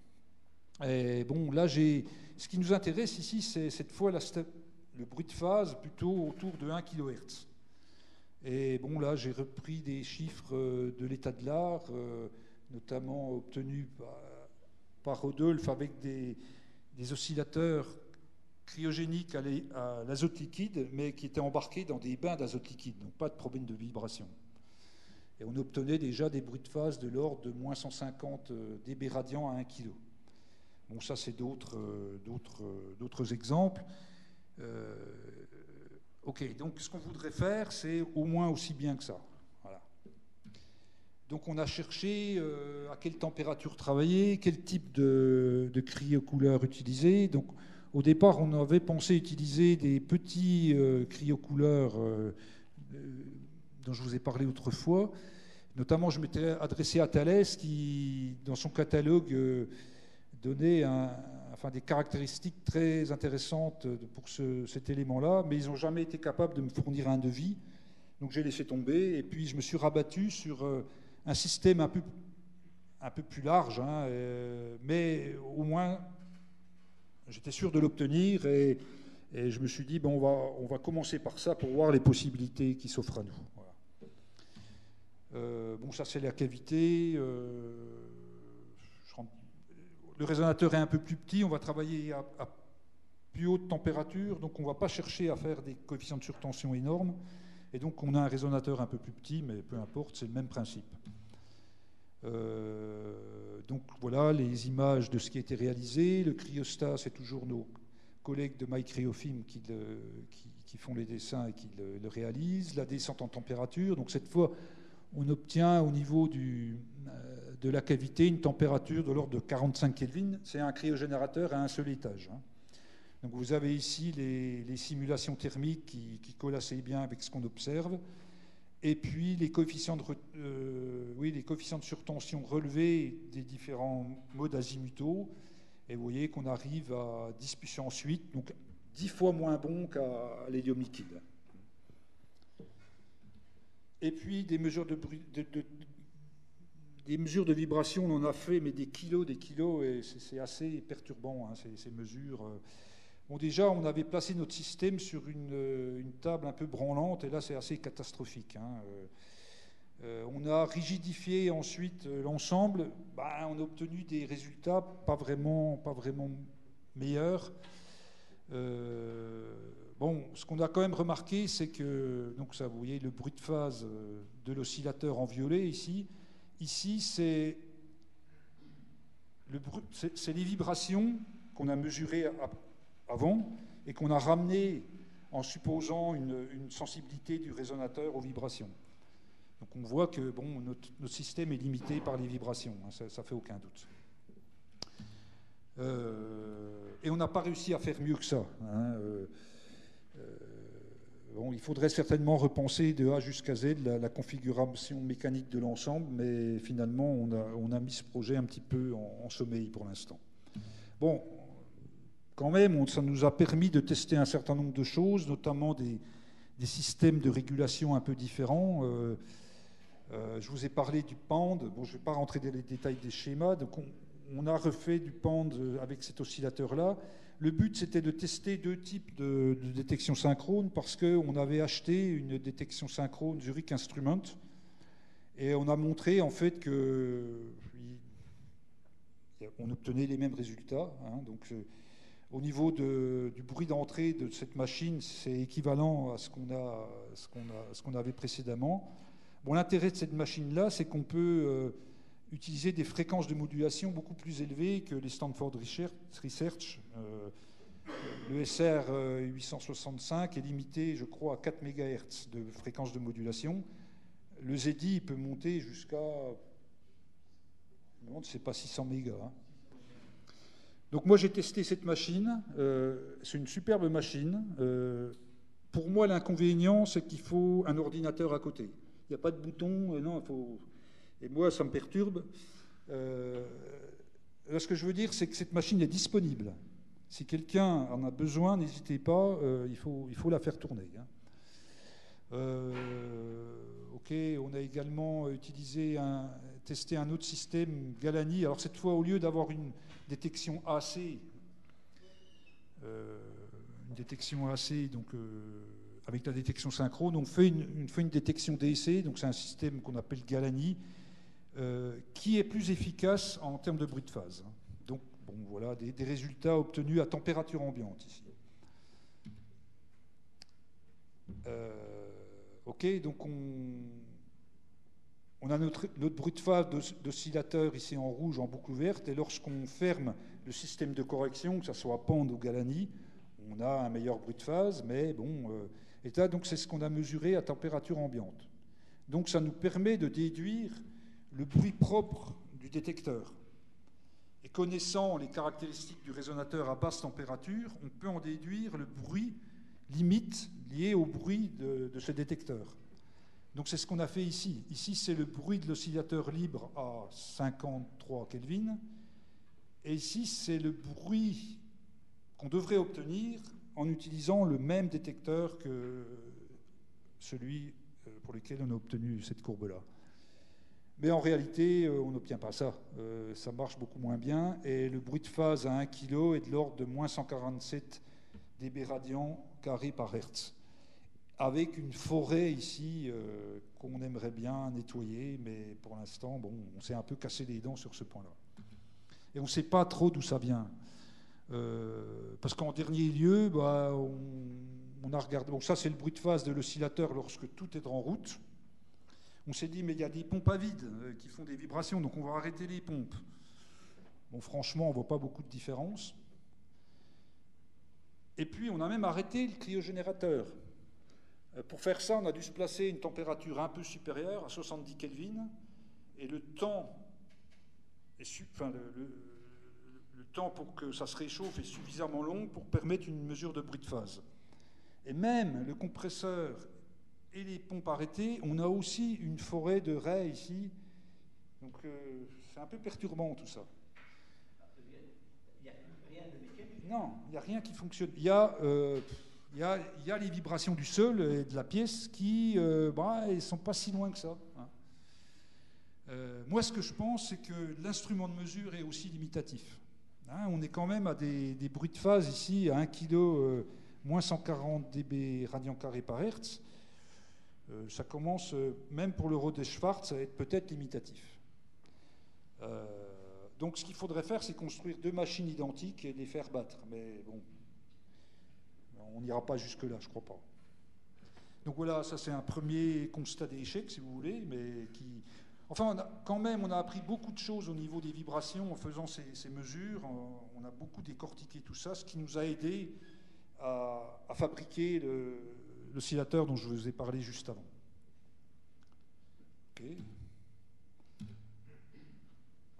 Et bon, là, ce qui nous intéresse ici, c'est cette fois le bruit de phase plutôt autour de 1 kHz. Et bon, là, j'ai repris des chiffres de l'état de l'art, notamment obtenus par Rodolphe avec des oscillateurs cryogéniques à l'azote liquide, mais qui étaient embarqués dans des bains d'azote liquide, donc pas de problème de vibration. Et on obtenait déjà des bruits de phase de l'ordre de moins 150 dB radians à 1 kg. Bon, ça, c'est d'autres exemples. Ok, donc ce qu'on voudrait faire, c'est au moins aussi bien que ça. Voilà. Donc on a cherché à quelle température travailler, quel type de cryocouleur utiliser. Donc au départ, on avait pensé utiliser des petits cryocouleurs dont je vous ai parlé autrefois. Notamment, je m'étais adressé à Thales qui, dans son catalogue, donnait des caractéristiques très intéressantes pour cet élément-là, mais ils n'ont jamais été capables de me fournir un devis. Donc j'ai laissé tomber, et puis je me suis rabattu sur un système un peu plus large, hein, mais au moins j'étais sûr de l'obtenir, et je me suis dit, bon, on va commencer par ça pour voir les possibilités qui s'offrent à nous. Voilà. Bon, ça c'est la cavité. Le résonateur est un peu plus petit, on va travailler à plus haute température, donc on ne va pas chercher à faire des coefficients de surtension énormes. Et donc on a un résonateur un peu plus petit, mais peu importe, c'est le même principe. Donc voilà les images de ce qui a été réalisé. Le cryostat, c'est toujours nos collègues de MyCryofilm qui font les dessins et qui le réalisent. La descente en température, donc cette fois, on obtient au niveau de la cavité une température de l'ordre de 45 Kelvin. C'est un cryogénérateur à un seul étage. Hein. Donc vous avez ici les simulations thermiques qui collent assez bien avec ce qu'on observe. Et puis les coefficients de surtension relevés des différents modes azimutaux. Et vous voyez qu'on arrive à 10 puissance 8, donc 10 fois moins bon qu'à l'hélium liquide. Et puis des mesures des mesures de vibration, on en a fait, mais des kilos, et c'est assez perturbant, hein, ces mesures. Bon, déjà, on avait placé notre système sur une table un peu branlante, et là, c'est assez catastrophique. Hein. On a rigidifié ensuite l'ensemble. On a obtenu des résultats pas vraiment meilleurs. Ce qu'on a quand même remarqué, c'est que, donc ça, vous voyez le bruit de phase de l'oscillateur en violet ici. Ici, c'est les vibrations qu'on a mesurées avant et qu'on a ramenées en supposant une sensibilité du résonateur aux vibrations. Donc on voit que notre système est limité par les vibrations, hein, ça fait aucun doute. Et on n'a pas réussi à faire mieux que ça. Hein. Il faudrait certainement repenser de A jusqu'à Z la configuration mécanique de l'ensemble, mais finalement on a mis ce projet un petit peu en sommeil pour l'instant. Bon, quand même, ça nous a permis de tester un certain nombre de choses, notamment des systèmes de régulation un peu différents. Je vous ai parlé du PAND. Bon, je ne vais pas rentrer dans les détails des schémas. Donc on a refait du PAND avec cet oscillateur-là. Le but, c'était de tester deux types de détection synchrone parce qu'on avait acheté une détection synchrone Zurich Instrument et on a montré en fait qu'on obtenait les mêmes résultats. Hein. Donc, au niveau du bruit d'entrée de cette machine, c'est équivalent à ce qu'on avait précédemment. Bon, l'intérêt de cette machine-là, c'est qu'on peut utiliser des fréquences de modulation beaucoup plus élevées que les Stanford Research. Le SR 865 est limité, je crois, à 4 MHz de fréquence de modulation. Le ZI peut monter jusqu'à, je me demande, c'est pas 600 mégas. Hein. Donc moi, j'ai testé cette machine. C'est une superbe machine. Pour moi, l'inconvénient, c'est qu'il faut un ordinateur à côté. Il n'y a pas de bouton, non, il faut... Et moi, ça me perturbe. Là, ce que je veux dire, c'est que cette machine est disponible. Si quelqu'un en a besoin, n'hésitez pas, il faut la faire tourner. Hein. Ok, on a également testé un autre système Galani. Alors cette fois, au lieu d'avoir une détection AC, donc avec la détection synchrone, on fait une détection DC, donc c'est un système qu'on appelle Galani, qui est plus efficace en termes de bruit de phase. Donc, voilà des résultats obtenus à température ambiante ici. Ok, donc on a notre bruit de phase d'oscillateur ici en rouge, en boucle ouverte, et lorsqu'on ferme le système de correction, que ce soit PAND ou Galani, on a un meilleur bruit de phase, mais et là, donc c'est ce qu'on a mesuré à température ambiante. Donc ça nous permet de déduire le bruit propre du détecteur. Et connaissant les caractéristiques du résonateur à basse température, on peut en déduire le bruit limite lié au bruit de ce détecteur. Donc c'est ce qu'on a fait ici. Ici, c'est le bruit de l'oscillateur libre à 53 Kelvin. Et ici, c'est le bruit qu'on devrait obtenir en utilisant le même détecteur que celui pour lequel on a obtenu cette courbe-là. Mais en réalité, on n'obtient pas ça. Ça marche beaucoup moins bien. Et le bruit de phase à 1 kg est de l'ordre de moins 147 dB radians carrés par Hertz. Avec une forêt ici qu'on aimerait bien nettoyer, mais pour l'instant, on s'est un peu cassé les dents sur ce point-là. Et on ne sait pas trop d'où ça vient. Parce qu'en dernier lieu, on a regardé... Bon, ça, c'est le bruit de phase de l'oscillateur lorsque tout est en route. On s'est dit, mais il y a des pompes à vide qui font des vibrations, donc on va arrêter les pompes. Bon, franchement, on ne voit pas beaucoup de différence. Et puis, on a même arrêté le cryogénérateur. Pour faire ça, on a dû se placer à une température un peu supérieure, à 70 Kelvin, et le temps pour que ça se réchauffe est suffisamment long pour permettre une mesure de bruit de phase. Et même le compresseur et les pompes arrêtées, on a aussi une forêt de raies ici. Donc c'est un peu perturbant tout ça. Il n'y a rien de mécanique. Non, il n'y a rien qui fonctionne. Il y a les vibrations du sol et de la pièce qui ne sont pas si loin que ça. Hein. Moi, ce que je pense, c'est que l'instrument de mesure est aussi limitatif. Hein, on est quand même à des bruits de phase ici à 1 kg, moins 140 dB radians carrés par Hertz. ça commence, même pour le Rode-Schwarz, à être peut-être limitatif. Donc ce qu'il faudrait faire, c'est construire 2 machines identiques et les faire battre. Mais bon, on n'ira pas jusque-là, je ne crois pas. Donc voilà, ça c'est un premier constat d'échec, si vous voulez, mais qui... Enfin, on a appris beaucoup de choses au niveau des vibrations en faisant ces mesures. On a beaucoup décortiqué tout ça, ce qui nous a aidé à fabriquer l'oscillateur dont je vous ai parlé juste avant. Ok.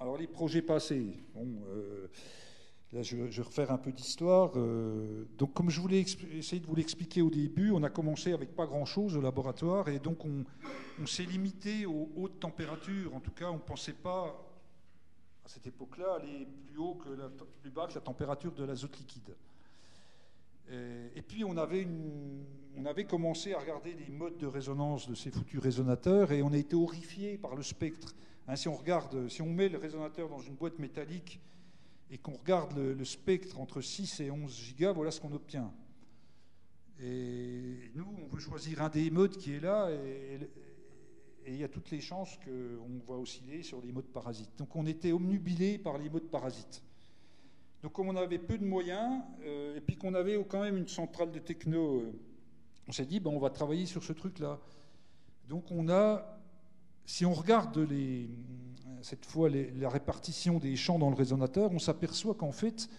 Alors les projets passés. Bon, là, je vais refaire un peu d'histoire. Donc, comme je voulais essayer de vous l'expliquer au début, on a commencé avec pas grand-chose au laboratoire, et donc on s'est limité aux hautes températures. En tout cas, on ne pensait pas, à cette époque-là, aller plus bas que la température de l'azote liquide. Et puis, on avait commencé à regarder les modes de résonance de ces foutus résonateurs, et on a été horrifié par le spectre. Hein, si on met le résonateur dans une boîte métallique, et qu'on regarde le spectre entre 6 et 11 gigas, voilà ce qu'on obtient. Et nous, on veut choisir un des modes qui est là, et il y a toutes les chances qu'on va osciller sur les modes parasites. Donc on était omnubilé par les modes parasites. Donc comme on avait peu de moyens, et puis qu'on avait quand même une centrale de techno, on s'est dit, ben, on va travailler sur ce truc-là. Donc si on regarde cette fois la répartition des champs dans le résonateur, on s'aperçoit qu'en fait,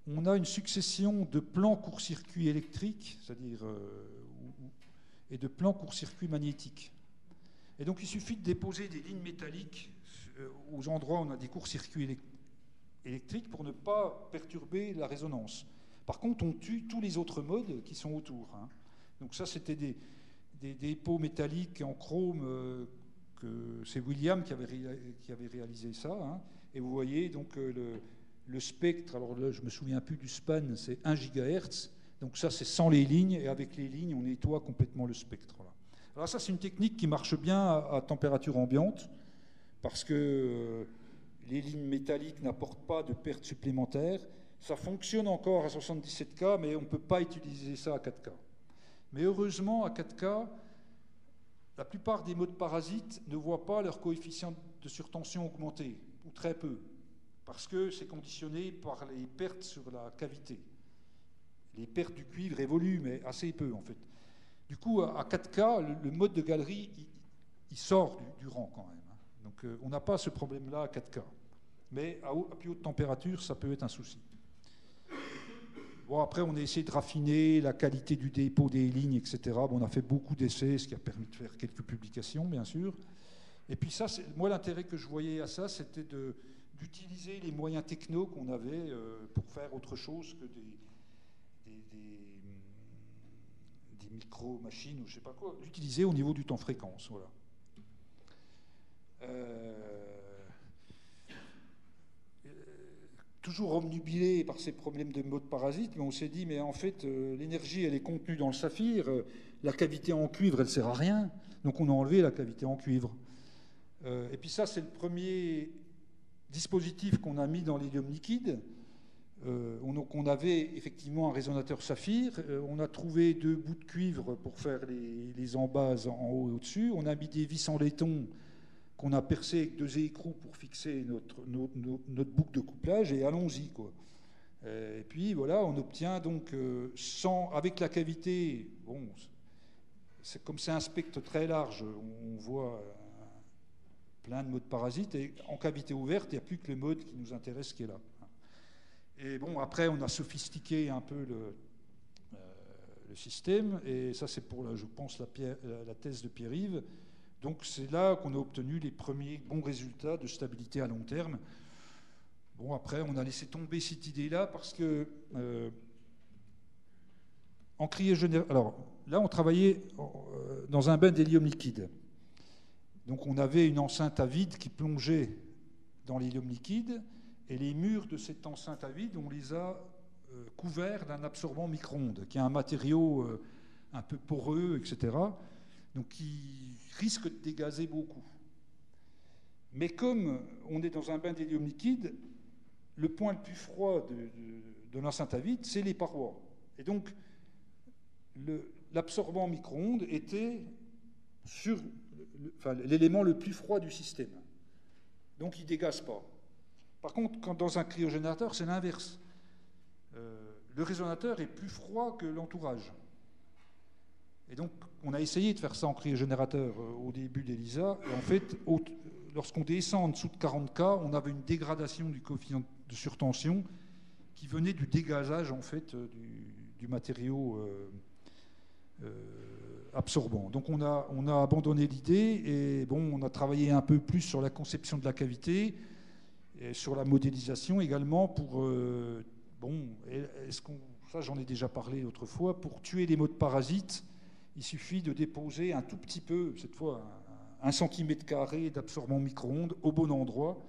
on a une succession de plans court-circuit électriques, c'est-à-dire et de plans court-circuit magnétiques. Et donc, il suffit de déposer des lignes métalliques aux endroits où on a des court-circuits électriques pour ne pas perturber la résonance. Par contre, on tue tous les autres modes qui sont autour. Hein. Donc ça, c'était des pots métalliques en chrome. C'est William qui avait réalisé ça. Hein. Et vous voyez donc le spectre, alors là je ne me souviens plus du span, c'est 1 GHz. Donc ça c'est sans les lignes, et avec les lignes on nettoie complètement le spectre. Voilà. Alors ça c'est une technique qui marche bien à température ambiante, parce que les lignes métalliques n'apportent pas de pertes supplémentaires. Ça fonctionne encore à 77K, mais on ne peut pas utiliser ça à 4K. Mais heureusement à 4K, la plupart des modes parasites ne voient pas leur coefficient de surtension augmenter, ou très peu, parce que c'est conditionné par les pertes sur la cavité. Les pertes du cuivre évoluent, mais assez peu en fait. Du coup, à 4K, le mode de galerie, il sort du rang quand même. Donc on n'a pas ce problème-là à 4K. Mais à plus haute température, ça peut être un souci. Bon, après, on a essayé de raffiner la qualité du dépôt des lignes, etc. Bon, on a fait beaucoup d'essais, ce qui a permis de faire quelques publications, bien sûr. Et puis ça, moi, l'intérêt que je voyais à ça, c'était d'utiliser les moyens techno qu'on avait pour faire autre chose que des micro-machines ou je ne sais pas quoi, l'utiliser au niveau du temps-fréquence. Voilà. Toujours omnubilé par ces problèmes de mode parasite, mais on s'est dit, mais en fait, l'énergie, elle est contenue dans le saphir, la cavité en cuivre, elle ne sert à rien, donc on a enlevé la cavité en cuivre. Et puis ça, c'est le premier dispositif qu'on a mis dans l'hélium liquide. On avait effectivement un résonateur saphir, on a trouvé 2 bouts de cuivre pour faire les embases en haut et au-dessus, on a mis des vis en laiton qu'on a percé avec 2 écrous pour fixer notre boucle de couplage, et allons-y, quoi. Et puis voilà, on obtient donc avec la cavité, bon, comme c'est un spectre très large, on voit plein de modes parasites, et en cavité ouverte, il n'y a plus que le mode qui nous intéresse qui est là. Et bon, après, on a sophistiqué un peu le système, et ça c'est pour, je pense, la thèse de Pierre-Yves. Donc c'est là qu'on a obtenu les premiers bons résultats de stabilité à long terme. Bon, après, on a laissé tomber cette idée-là parce que en cryogénération... Alors là, on travaillait dans un bain d'hélium liquide. Donc on avait une enceinte à vide qui plongeait dans l'hélium liquide, et les murs de cette enceinte à vide, on les a couverts d'un absorbant micro-ondes, qui est un matériau un peu poreux, etc., donc qui risque de dégazer beaucoup. Mais comme on est dans un bain d'hélium liquide, le point le plus froid de l'enceinte à vide, c'est les parois. Et donc, l'absorbant micro-ondes était sur l'élément le plus froid du système. Donc il ne dégaze pas. Par contre, quand dans un cryogénérateur, c'est l'inverse. Le résonateur est plus froid que l'entourage. Et donc, on a essayé de faire ça en cryogénérateur au début d'ELISA. Et en fait, lorsqu'on descend en dessous de 40 K, on avait une dégradation du coefficient de surtension qui venait du dégazage en fait, du matériau absorbant. Donc on a abandonné l'idée et bon, on a travaillé un peu plus sur la conception de la cavité et sur la modélisation également pour ça j'en ai déjà parlé autrefois, pour tuer les modes parasites, il suffit de déposer un tout petit peu, cette fois 1 cm² d'absorbant micro-ondes au bon endroit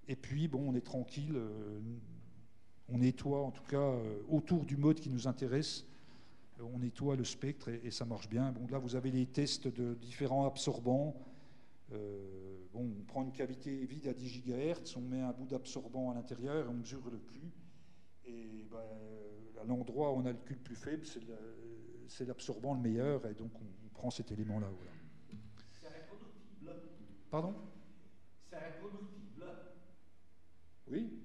et puis bon, on est tranquille, on nettoie en tout cas autour du mode qui nous intéresse. On nettoie le spectre et ça marche bien. Bon, là, vous avez les tests de différents absorbants. On prend une cavité vide à 10 GHz, on met un bout d'absorbant à l'intérieur et on mesure le Q. Et à l'endroit où on a le Q le plus faible, c'est l'absorbant le meilleur. Et donc, on prend cet élément-là. Voilà. C'est reproductible. Pardon? C'est reproductible. Oui.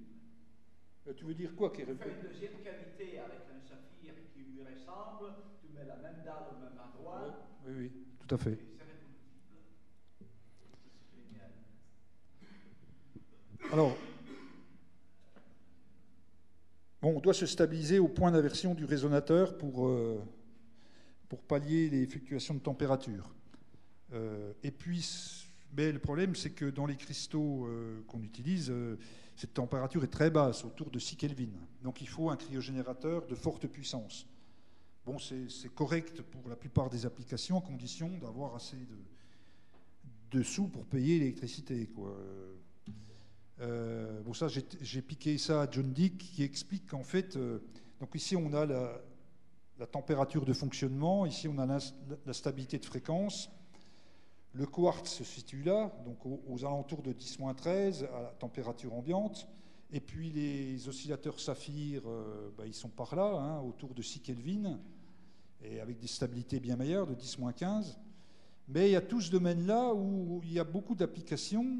Tu veux dire quoi qui est Tu fais reproductible? une deuxième cavité avec un saphir qui lui ressemble, tu mets la même dalle au même endroit. Oui, tout à fait. C'est reproductible. C'est génial. Alors, bon, on doit se stabiliser au point d'inversion du résonateur pour pallier les fluctuations de température. Et puis, mais le problème, c'est que dans les cristaux qu'on utilise, cette température est très basse, autour de 6 Kelvin. Donc il faut un cryogénérateur de forte puissance. Bon, c'est correct pour la plupart des applications, à condition d'avoir assez de sous pour payer l'électricité, quoi. Bon, ça, j'ai piqué ça à John Dick, qui explique qu'en fait, donc ici on a la température de fonctionnement, ici on a la stabilité de fréquence. Le quartz se situe là, donc aux alentours de 10-13 à la température ambiante. Et puis les oscillateurs saphir, ils sont par là, hein, autour de 6 Kelvin, et avec des stabilités bien meilleures, de 10-15. Mais il y a tout ce domaine-là où il y a beaucoup d'applications,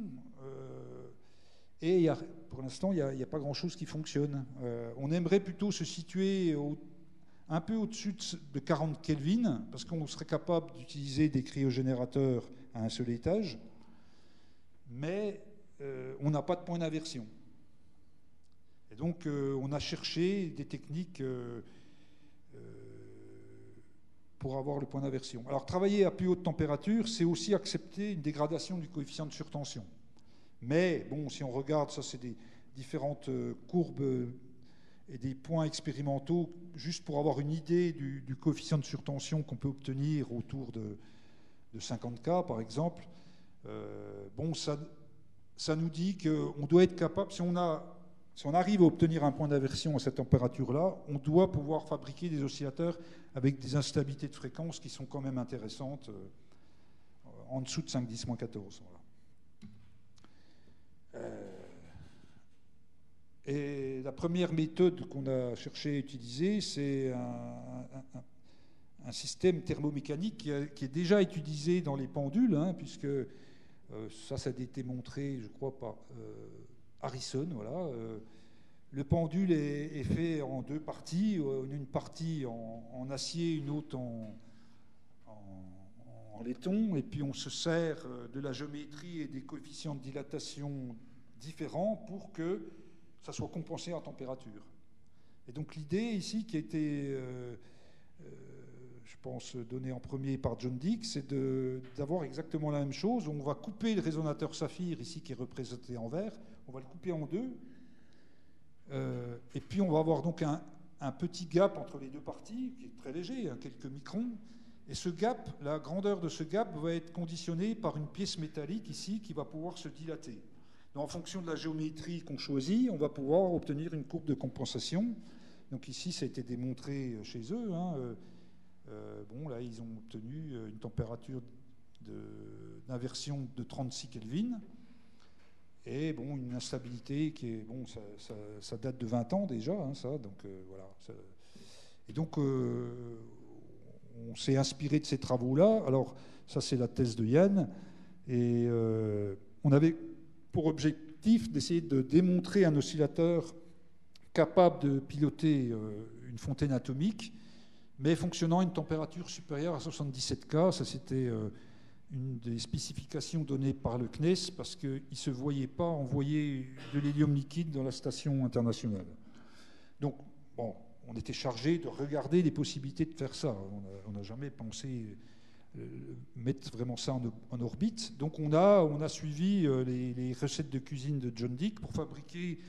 et pour l'instant, il n'y a pas grand-chose qui fonctionne. On aimerait plutôt se situer un peu au-dessus de 40 Kelvin, parce qu'on serait capable d'utiliser des cryogénérateurs à un seul étage, mais on n'a pas de point d'inversion. Et donc, on a cherché des techniques pour avoir le point d'inversion. Alors, travailler à plus haute température, c'est aussi accepter une dégradation du coefficient de surtension. Mais, bon, si on regarde, ça, c'est des différentes courbes et des points expérimentaux, juste pour avoir une idée du coefficient de surtension qu'on peut obtenir autour de 50 K, par exemple. Bon, ça nous dit qu'on doit être capable, si on arrive à obtenir un point d'inversion à cette température-là, on doit pouvoir fabriquer des oscillateurs avec des instabilités de fréquence qui sont quand même intéressantes, en dessous de 5-10-14. Voilà. Et la première méthode qu'on a cherché à utiliser, c'est un système thermomécanique qui est déjà utilisé dans les pendules, hein, puisque ça a été montré, je crois, par Harrison. Voilà. Le pendule est fait en deux parties, une partie en acier, une autre en laiton, et puis on se sert de la géométrie et des coefficients de dilatation différents pour que ça soit compensé en température. Et donc l'idée ici qui a été, je pense, donnée en premier par John Dick, c'est d'avoir exactement la même chose. On va couper le résonateur saphir ici qui est représenté en vert, on va le couper en deux, et puis on va avoir donc un petit gap entre les deux parties, qui est très léger, hein, quelques microns, et ce gap, la grandeur de ce gap va être conditionnée par une pièce métallique ici qui va pouvoir se dilater. Donc, en fonction de la géométrie qu'on choisit, on va pouvoir obtenir une courbe de compensation. Donc ici, ça a été démontré chez eux. Hein. Bon, là, ils ont obtenu une température d'inversion de 36 Kelvin. Et bon, une instabilité qui est... Bon, ça date de 20 ans déjà, hein, ça. Donc voilà. Et donc, on s'est inspiré de ces travaux-là. Alors, ça, c'est la thèse de Yann. Et on avait pour objectif d'essayer de démontrer un oscillateur capable de piloter une fontaine atomique, mais fonctionnant à une température supérieure à 77 K. Ça, c'était une des spécifications données par le CNES, parce qu'il ne se voyait pas envoyer de l'hélium liquide dans la station internationale. Donc, bon, on était chargé de regarder les possibilités de faire ça. On n'a jamais pensé mettre vraiment ça en orbite. Donc on a suivi les recettes de cuisine de John Dick pour fabriquer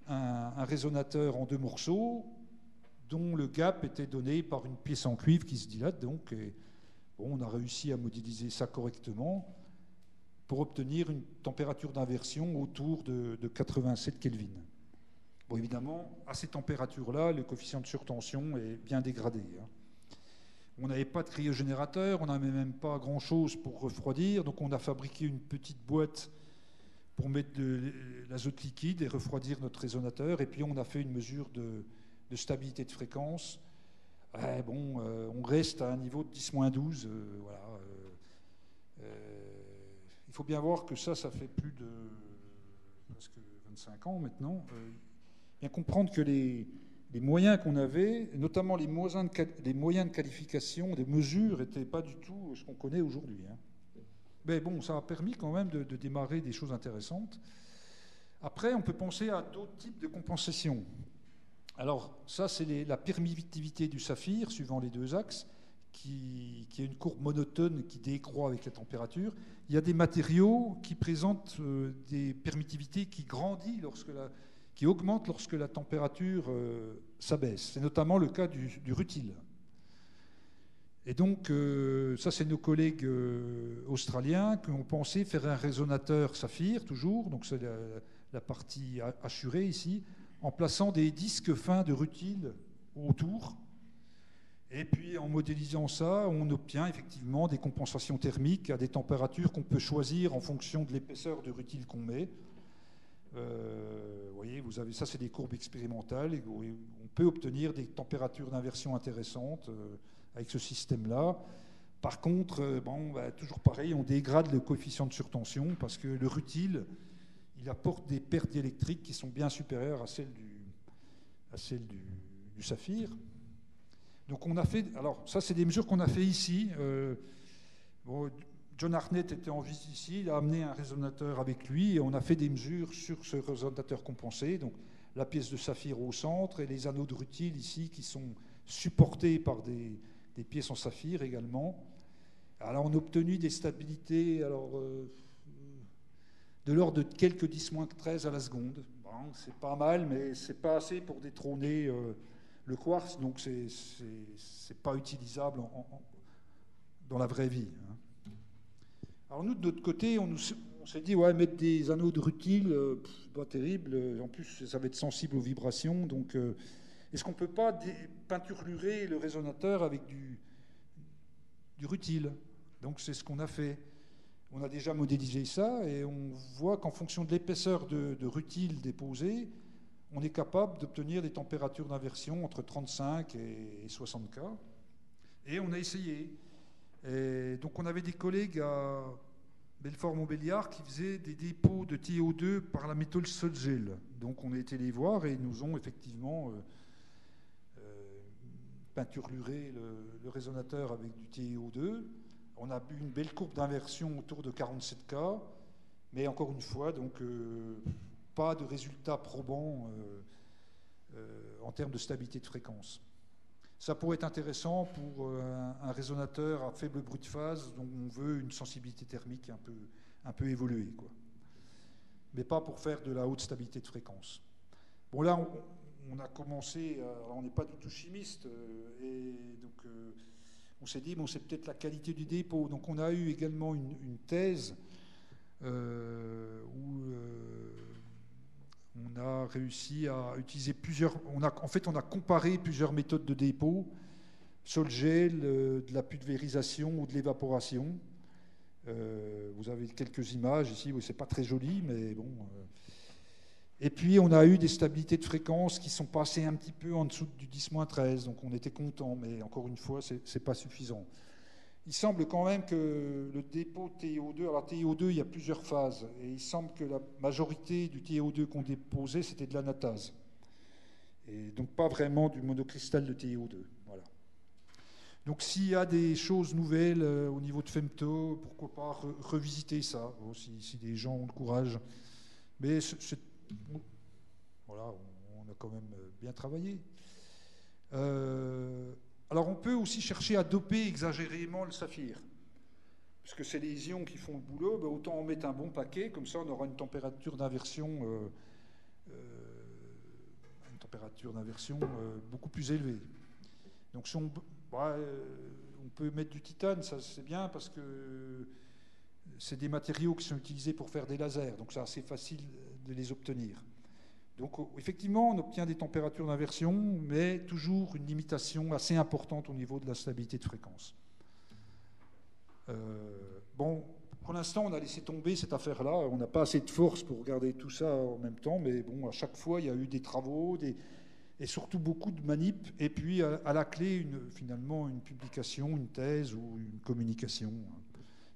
un résonateur en 2 morceaux dont le gap était donné par une pièce en cuivre qui se dilate. Donc, bon, on a réussi à modéliser ça correctement pour obtenir une température d'inversion autour de 87 Kelvin. Bon, évidemment, à ces températures-là, le coefficient de surtension est bien dégradé. On n'avait pas de cryogénérateur, on n'avait même pas grand-chose pour refroidir, donc on a fabriqué une petite boîte pour mettre de l'azote liquide et refroidir notre résonateur, et puis on a fait une mesure de stabilité de fréquence. Bon, on reste à un niveau de 10-12, voilà. Il faut bien voir que ça fait plus de presque 25 ans maintenant. Bien comprendre que les moyens qu'on avait, notamment les moyens de qualification, des mesures, n'étaient pas du tout ce qu'on connaît aujourd'hui. Mais bon, ça a permis quand même de démarrer des choses intéressantes. Après, on peut penser à d'autres types de compensation. Alors, ça, c'est la permittivité du saphir, suivant les 2 axes, qui est une courbe monotone qui décroît avec la température. Il y a des matériaux qui présentent des permittivités qui grandissent qui augmente lorsque la température s'abaisse. C'est notamment le cas du rutile. Et donc, ça, c'est nos collègues australiens qui ont pensé faire un résonateur saphir, toujours, donc c'est la partie hachurée ici, en plaçant des disques fins de rutile autour. Et puis, en modélisant ça, on obtient effectivement des compensations thermiques à des températures qu'on peut choisir en fonction de l'épaisseur de rutile qu'on met. Vous voyez, vous avez ça, c'est des courbes expérimentales. Et on peut obtenir des températures d'inversion intéressantes avec ce système-là. Par contre, toujours pareil, on dégrade le coefficient de surtension parce que le rutile, il apporte des pertes diélectriques qui sont bien supérieures à celles du saphir. Donc on a fait, alors ça c'est des mesures qu'on a fait ici. John Arnett était en visite ici, il a amené un résonateur avec lui et on a fait des mesures sur ce résonateur compensé, donc la pièce de saphir au centre et les anneaux de rutile ici qui sont supportés par des pièces en saphir également. Alors on a obtenu des stabilités de l'ordre de quelques 10-13 à la seconde. Bon, c'est pas mal, mais c'est pas assez pour détrôner le quartz, donc c'est pas utilisable dans la vraie vie. Alors nous, de notre côté, on s'est dit, ouais, mettre des anneaux de rutile, pas terrible. En plus, ça va être sensible aux vibrations. Donc, est-ce qu'on ne peut pas peinturer le résonateur avec du rutile? Donc, c'est ce qu'on a fait. On a déjà modélisé ça et on voit qu'en fonction de l'épaisseur de rutile déposée, on est capable d'obtenir des températures d'inversion entre 35 et 60 K. Et on a essayé. Et donc on avait des collègues à Belfort-Montbéliard qui faisaient des dépôts de TiO2 par la méthode Sol-Gel. Donc on a été les voir et ils nous ont effectivement peinturluré le résonateur avec du TiO2. On a eu une belle courbe d'inversion autour de 47 K, mais encore une fois, donc pas de résultats probants en termes de stabilité de fréquence. Ça pourrait être intéressant pour un résonateur à faible bruit de phase dont on veut une sensibilité thermique un peu évoluée, quoi. Mais pas pour faire de la haute stabilité de fréquence. Bon, là, on a commencé, alors on n'est pas du tout chimiste, et donc on s'est dit, bon, c'est peut-être la qualité du dépôt. Donc on a eu également une thèse où on a réussi à utiliser on a comparé plusieurs méthodes de dépôt, Sol-Gel, de la pulvérisation ou de l'évaporation. Vous avez quelques images ici, c'est pas très joli, mais bon. Et puis, on a eu des stabilités de fréquence qui sont passées un petit peu en dessous du 10-13, donc on était content, mais encore une fois, ce n'est pas suffisant. Il semble quand même que le dépôt de TiO2, alors TiO2, il y a plusieurs phases, et il semble que la majorité du TiO2 qu'on déposait, c'était de l'anatase. Et donc pas vraiment du monocristal de TiO2. Voilà. Donc s'il y a des choses nouvelles au niveau de Femto, pourquoi pas revisiter ça, si des gens ont le courage. Mais voilà, on a quand même bien travaillé. Alors on peut aussi chercher à doper exagérément le saphir. Puisque c'est les ions qui font le boulot, ben autant en mettre un bon paquet, comme ça on aura une température d'inversion beaucoup plus élevée. Donc si on peut mettre du titane, ça c'est bien parce que c'est des matériaux qui sont utilisés pour faire des lasers, donc c'est assez facile de les obtenir. Donc effectivement, on obtient des températures d'inversion, mais toujours une limitation assez importante au niveau de la stabilité de fréquence. Bon, pour l'instant, on a laissé tomber cette affaire-là. On n'a pas assez de force pour regarder tout ça en même temps, mais bon, à chaque fois, il y a eu des travaux, et surtout beaucoup de manips, et puis à la clé, finalement, une publication, une thèse ou une communication.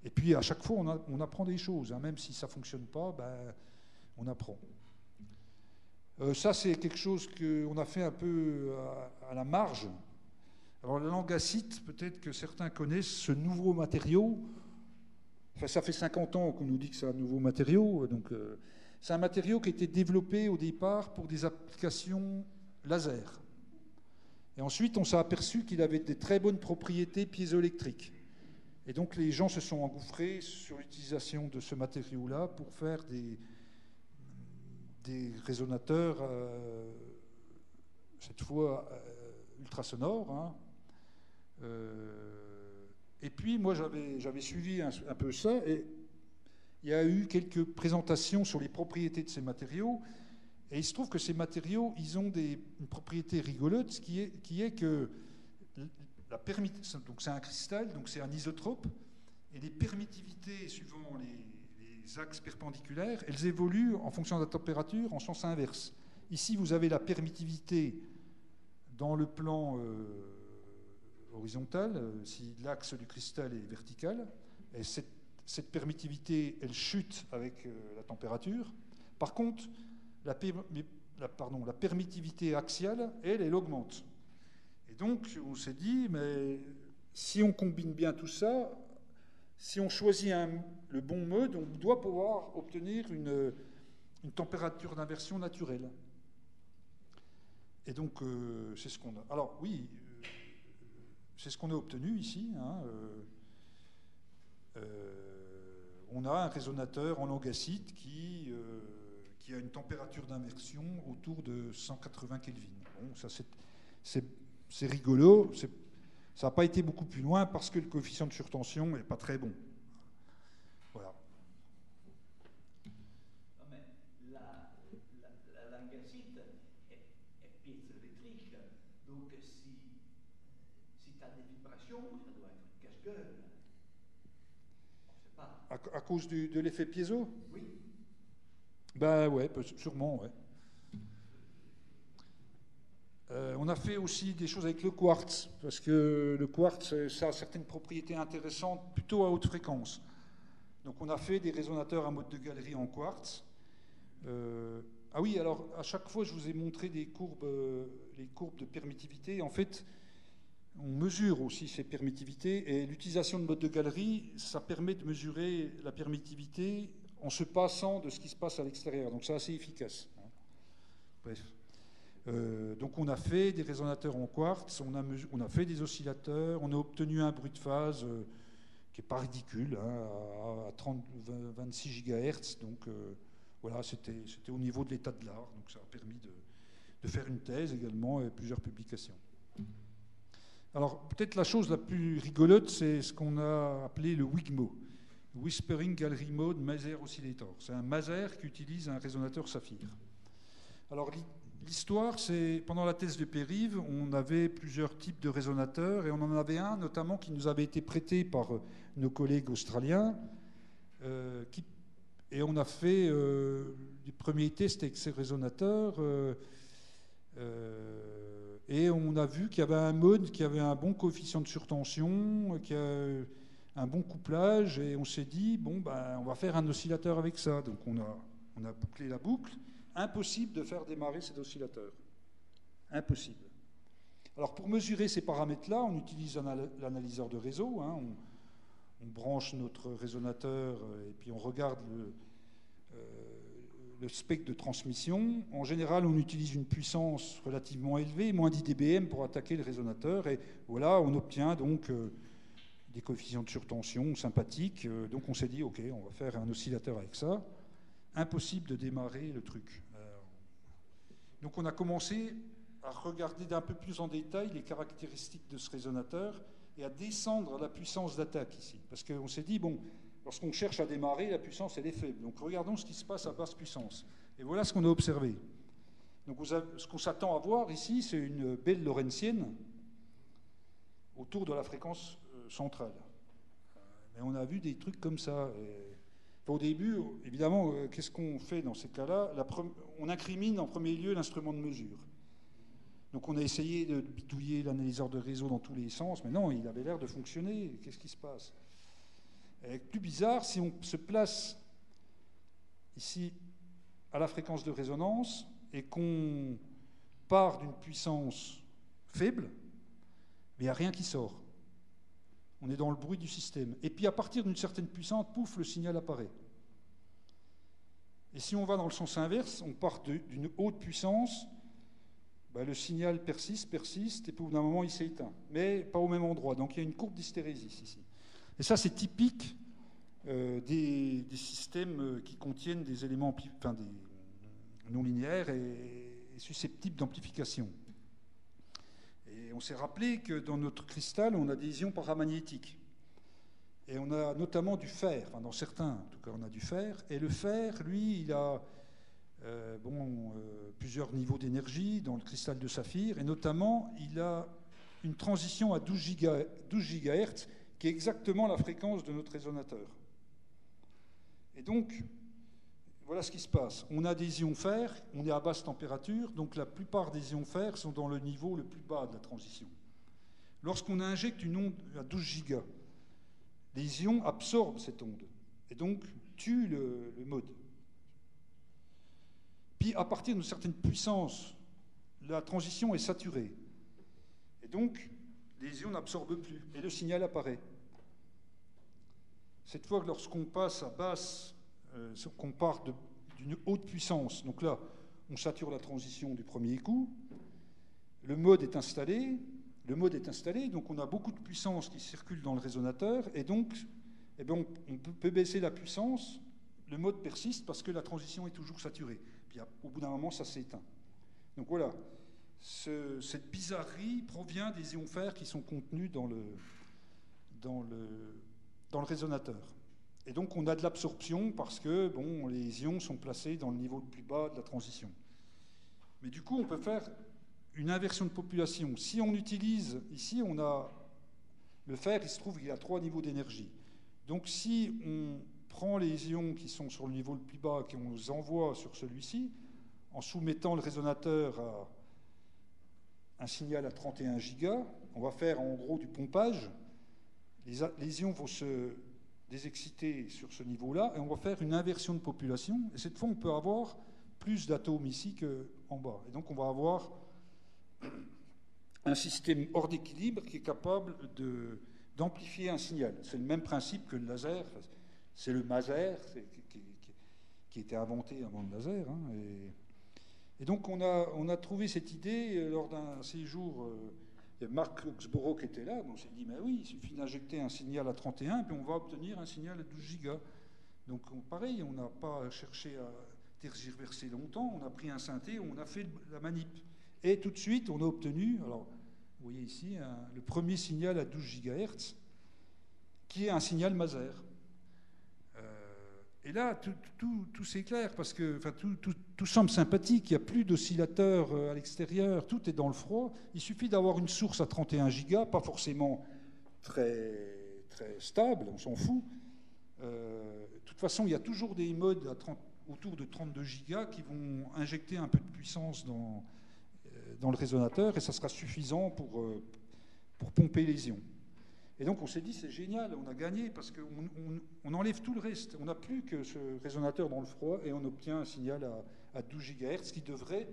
Et puis à chaque fois, on apprend des choses, hein. Même si ça ne fonctionne pas, ben, on apprend. Ça, c'est quelque chose qu'on a fait un peu à la marge. Alors, la langasite, peut-être que certains connaissent ce nouveau matériau. Enfin, ça fait 50 ans qu'on nous dit que c'est un nouveau matériau. Donc, c'est un matériau qui a été développé au départ pour des applications laser. Et ensuite, on s'est aperçu qu'il avait des très bonnes propriétés piézoélectriques. Et donc, les gens se sont engouffrés sur l'utilisation de ce matériau-là pour faire des résonateurs, cette fois ultrasonores. Hein. Et puis, moi, j'avais suivi un peu ça, et il y a eu quelques présentations sur les propriétés de ces matériaux, et il se trouve que ces matériaux, ils ont une propriété rigolote, qui est que donc c'est un cristal, donc c'est un isotrope, et les permittivités suivant les axes perpendiculaires, elles évoluent en fonction de la température en sens inverse. Ici, vous avez la permittivité dans le plan horizontal, si l'axe du cristal est vertical, et cette permittivité, elle chute avec la température. Par contre, la permittivité axiale, elle augmente. Et donc, on s'est dit, mais si on combine bien tout ça, si on choisit le bon mode, on doit pouvoir obtenir une température d'inversion naturelle. Et donc, c'est ce qu'on a. Alors, oui, c'est ce qu'on a obtenu ici. Hein, on a un résonateur en langasite qui a une température d'inversion autour de 180 Kelvin. Bon, ça, c'est rigolo. Ça n'a pas été beaucoup plus loin parce que le coefficient de surtension n'est pas très bon. Voilà. Non, mais la langasite est piézoélectrique, donc si tu as des vibrations, ça doit être cache-gueule. On ne sait pas. À cause de l'effet piézo ? Oui. Ben ouais, sûrement, ouais. On a fait aussi des choses avec le quartz, parce que le quartz, ça a certaines propriétés intéressantes, plutôt à haute fréquence. Donc on a fait des résonateurs à mode de galerie en quartz. Ah oui, alors à chaque fois, je vous ai montré les courbes de permittivité. En fait, on mesure aussi ces permittivités, et l'utilisation de mode de galerie, ça permet de mesurer la permittivité en se passant de ce qui se passe à l'extérieur. Donc c'est assez efficace. Bref. Donc on a fait des résonateurs en quartz, on a fait des oscillateurs, on a obtenu un bruit de phase qui n'est pas ridicule, hein, à 26 GHz. Donc voilà, c'était au niveau de l'état de l'art. Donc ça a permis de faire une thèse également et plusieurs publications. Alors peut-être la chose la plus rigolote, c'est ce qu'on a appelé le WGMO, Whispering Gallery Mode Maser Oscillator. C'est un maser qui utilise un résonateur saphir. Alors l'histoire, c'est pendant la thèse de Périve, on avait plusieurs types de résonateurs, et on en avait un notamment qui nous avait été prêté par nos collègues australiens, qui Et on a fait des premiers tests avec ces résonateurs. Et on a vu qu'il y avait un mode qui avait un bon coefficient de surtension, qui a un bon couplage, et on s'est dit, bon, ben, on va faire un oscillateur avec ça. Donc on a bouclé la boucle. Impossible de faire démarrer cet oscillateur. Impossible. Alors pour mesurer ces paramètres-là, on utilise l'analyseur de réseau. Hein. On branche notre résonateur et puis on regarde le spectre de transmission. En général, on utilise une puissance relativement élevée, moins 10 dBm pour attaquer le résonateur. Et voilà, on obtient donc des coefficients de surtension sympathiques. Donc on s'est dit, OK, on va faire un oscillateur avec ça. Impossible de démarrer le truc. Donc on a commencé à regarder d'un peu plus en détail les caractéristiques de ce résonateur et à descendre la puissance d'attaque ici. Parce qu'on s'est dit, bon, lorsqu'on cherche à démarrer, la puissance, elle est faible. Donc regardons ce qui se passe à basse puissance. Et voilà ce qu'on a observé. Donc ce qu'on s'attend à voir ici, c'est une belle lorentzienne autour de la fréquence centrale. Mais on a vu des trucs comme ça. Au début, évidemment, qu'est-ce qu'on fait dans ces cas-là? On incrimine en premier lieu l'instrument de mesure. Donc on a essayé de bidouiller l'analyseur de réseau dans tous les sens, mais non, il avait l'air de fonctionner. Qu'est-ce qui se passe? Et plus bizarre, si on se place ici à la fréquence de résonance et qu'on part d'une puissance faible, il n'y a rien qui sort. On est dans le bruit du système. Et puis à partir d'une certaine puissance, pouf, le signal apparaît. Et si on va dans le sens inverse, on part d'une haute puissance, ben le signal persiste, et puis au bout d'un moment, il s'éteint. Mais pas au même endroit. Donc il y a une courbe d'hystérésis ici. Et ça, c'est typique des systèmes qui contiennent des éléments des non linéaires et susceptibles d'amplification. Et on s'est rappelé que dans notre cristal, on a des ions paramagnétiques. Et on a notamment du fer, enfin dans certains, en tout cas, on a du fer. Et le fer, lui, il a plusieurs niveaux d'énergie dans le cristal de saphir. Et notamment, il a une transition à 12 GHz, qui est exactement la fréquence de notre résonateur. Et donc, voilà ce qui se passe. On a des ions fer, on est à basse température, donc la plupart des ions fer sont dans le niveau le plus bas de la transition. Lorsqu'on injecte une onde à 12 gigas, les ions absorbent cette onde et donc tuent le mode. Puis à partir d'une certaine puissance, la transition est saturée. Et donc, les ions n'absorbent plus et le signal apparaît. Cette fois, lorsqu'on passe à basse, qu'on part d'une haute puissance, donc là, on sature la transition du premier coup, le mode est installé, donc on a beaucoup de puissance qui circule dans le résonateur, et donc on peut baisser la puissance, le mode persiste parce que la transition est toujours saturée. Puis au bout d'un moment, ça s'éteint. Donc voilà, cette bizarrerie provient des ions fer qui sont contenus dans le résonateur. Et donc on a de l'absorption parce que les ions sont placés dans le niveau le plus bas de la transition. Mais du coup, on peut faire une inversion de population. Si on utilise, ici, on a le fer, il se trouve qu'il a 3 niveaux d'énergie. Donc si on prend les ions qui sont sur le niveau le plus bas et qu'on les envoie sur celui-ci, en soumettant le résonateur à un signal à 31 gigas, on va faire en gros du pompage. Les ions vont se désexciter sur ce niveau-là et on va faire une inversion de population. Et cette fois, on peut avoir plus d'atomes ici qu'en bas. Et donc, on va avoir un système hors d'équilibre qui est capable d'amplifier un signal. C'est le même principe que le laser. C'est le maser qui était inventé avant le laser. Hein, et donc, on a trouvé cette idée lors d'un séjour. Il y a Mark Oxborough qui était là. On s'est dit, mais oui, il suffit d'injecter un signal à 31, puis on va obtenir un signal à 12 gigas. Donc, pareil, on n'a pas cherché à tergiverser longtemps. On a pris un synthé, on a fait la manip. Et tout de suite, on a obtenu, alors, vous voyez ici, le premier signal à 12 GHz, qui est un signal maser. Et là, tout s'éclaire, parce que tout semble sympathique, il n'y a plus d'oscillateurs à l'extérieur, tout est dans le froid. Il suffit d'avoir une source à 31 gigas, pas forcément très, très stable, on s'en fout. Tout toute façon, il y a toujours des modes autour de 32 gigas qui vont injecter un peu de puissance dans le résonateur et ça sera suffisant pour pomper les ions. Et donc on s'est dit c'est génial, on a gagné parce qu'on enlève tout le reste. On n'a plus que ce résonateur dans le froid et on obtient un signal à 12 GHz qui devrait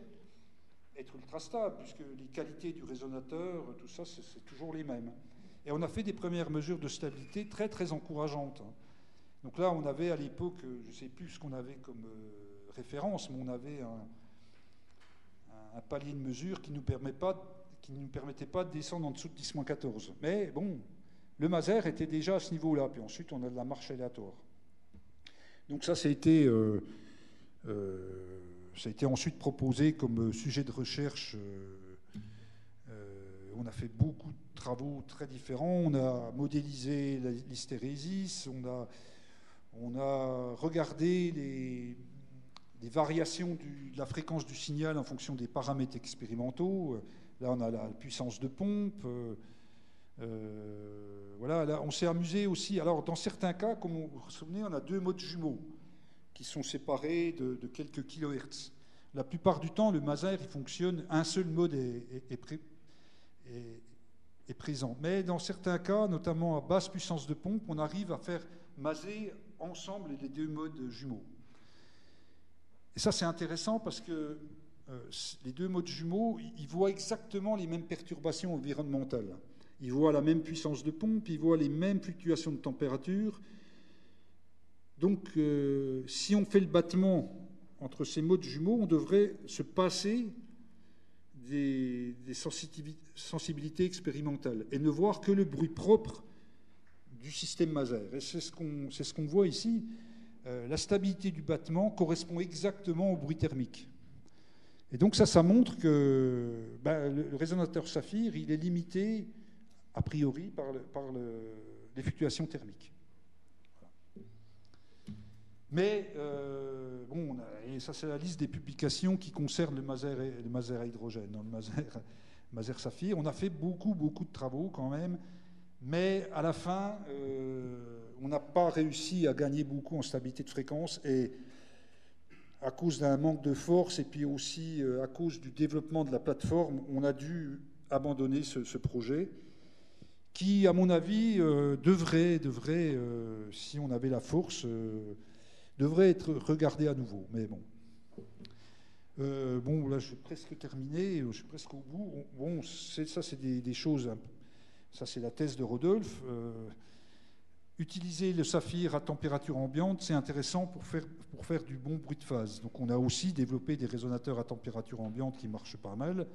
être ultra stable puisque les qualités du résonateur, tout ça, c'est toujours les mêmes. Et on a fait des premières mesures de stabilité très très encourageantes. Donc là on avait à l'époque, je ne sais plus ce qu'on avait comme référence, mais on avait un palier de mesure qui ne nous permettait pas de descendre en dessous de 10-14. Mais bon, le Maser était déjà à ce niveau-là, puis ensuite on a de la marche aléatoire. Donc ça a été ensuite proposé comme sujet de recherche. On a fait beaucoup de travaux très différents. On a modélisé l'hystérésis, on a regardé les variations de la fréquence du signal en fonction des paramètres expérimentaux. Là, on a la puissance de pompe. Voilà, là, on s'est amusé aussi. Alors, dans certains cas, comme vous vous souvenez, on a 2 modes jumeaux qui sont séparés de quelques kilohertz. La plupart du temps, le Maser, il fonctionne, un seul mode est présent. Mais dans certains cas, notamment à basse puissance de pompe, on arrive à faire maser ensemble les 2 modes jumeaux. Et ça, c'est intéressant parce que les 2 modes jumeaux, ils voient exactement les mêmes perturbations environnementales. Ils voient la même puissance de pompe, ils voient les mêmes fluctuations de température. Donc, si on fait le battement entre ces modes jumeaux, on devrait se passer des sensibilités expérimentales et ne voir que le bruit propre du système Maser. Et c'est ce qu'on voit ici. La stabilité du battement correspond exactement au bruit thermique. Et donc ça montre que le résonateur Saphir, il est limité a priori par les fluctuations thermiques. Voilà. Mais bon, et ça c'est la liste des publications qui concernent le Maser à hydrogène, le Maser Saphir. On a fait beaucoup de travaux quand même, mais à la fin, on n'a pas réussi à gagner beaucoup en stabilité de fréquence et à cause d'un manque de force et puis aussi à cause du développement de la plateforme, on a dû abandonner ce projet qui, à mon avis, devrait si on avait la force, devrait être regardé à nouveau. Mais bon. Bon, là, je vais presque terminer, je suis presque au bout. Bon, ça, c'est des choses... Ça, c'est la thèse de Rodolphe. Utiliser le saphir à température ambiante, c'est intéressant pour faire du bon bruit de phase. Donc, on a aussi développé des résonateurs à température ambiante qui marchent pas mal,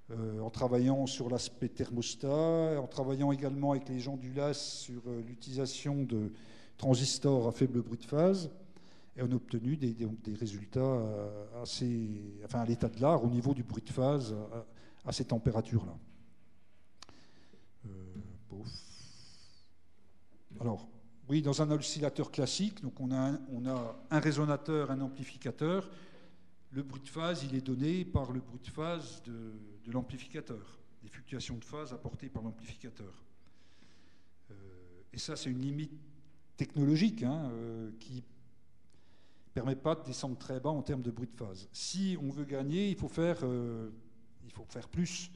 en travaillant sur l'aspect thermostat, en travaillant également avec les gens du LAS sur l'utilisation de transistors à faible bruit de phase. Et on a obtenu des résultats à l'état de l'art au niveau du bruit de phase à ces températures-là. Alors, oui, dans un oscillateur classique, donc on a un résonateur, un amplificateur. Le bruit de phase, il est donné par le bruit de phase de l'amplificateur, les fluctuations de phase apportées par l'amplificateur. Et ça, c'est une limite technologique qui ne permet pas de descendre très bas en termes de bruit de phase. Si on veut gagner, il faut faire plus.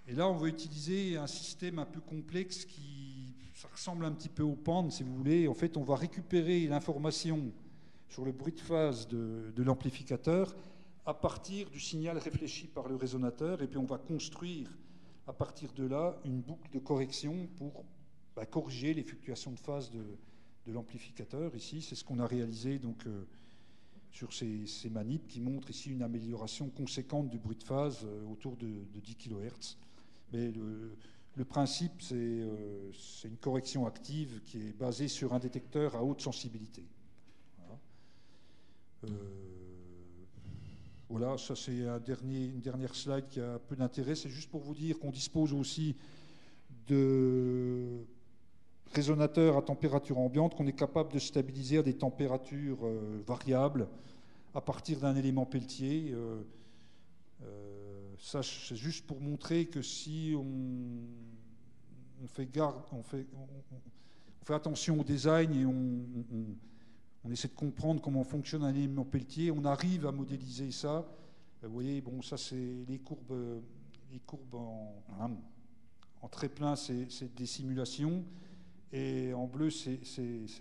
Et là, on va utiliser un système un peu complexe ça ressemble un petit peu au PAN, si vous voulez. En fait, on va récupérer l'information sur le bruit de phase de l'amplificateur à partir du signal réfléchi par le résonateur, et puis on va construire à partir de là une boucle de correction pour corriger les fluctuations de phase de l'amplificateur. Ici, c'est ce qu'on a réalisé donc, sur ces manips qui montrent ici une amélioration conséquente du bruit de phase autour de 10 kHz. Mais le principe, c'est une correction active qui est basée sur un détecteur à haute sensibilité. Voilà, ça c'est une dernière slide qui a peu d'intérêt. C'est juste pour vous dire qu'on dispose aussi de résonateurs à température ambiante qu'on est capable de stabiliser à des températures variables à partir d'un élément peltier. Ça, c'est juste pour montrer que si on fait attention au design et On essaie de comprendre comment fonctionne un élément peltier. On arrive à modéliser ça. Vous voyez, bon, ça c'est les courbes en très plein, c'est des simulations. Et en bleu, c'est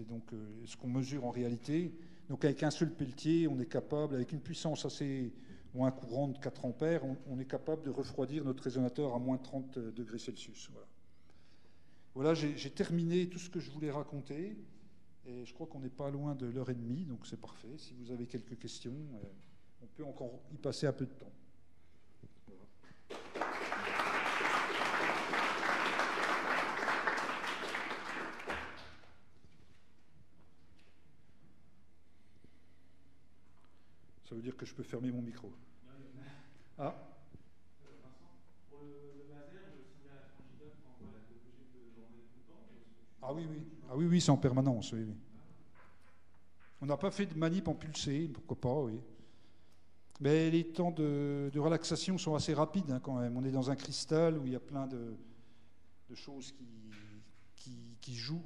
donc ce qu'on mesure en réalité. Donc avec un seul peltier, on est capable, avec une puissance assez, ou un courant de 4 ampères, on est capable de refroidir notre résonateur à moins 30 degrés Celsius. Voilà, j'ai terminé tout ce que je voulais raconter. Et je crois qu'on n'est pas loin de l'heure et demie, donc c'est parfait. Si vous avez quelques questions, on peut encore y passer un peu de temps. Ça veut dire que je peux fermer mon micro. Ah. Pour le laser, le signal à 30 gigas, on est obligé d'en mettre tout le temps. Ah oui, oui. Ah oui, oui, c'est en permanence, oui, oui. On n'a pas fait de manip en pulsé, pourquoi pas, oui. Mais les temps de relaxation sont assez rapides hein, quand même. On est dans un cristal où il y a plein de choses qui jouent.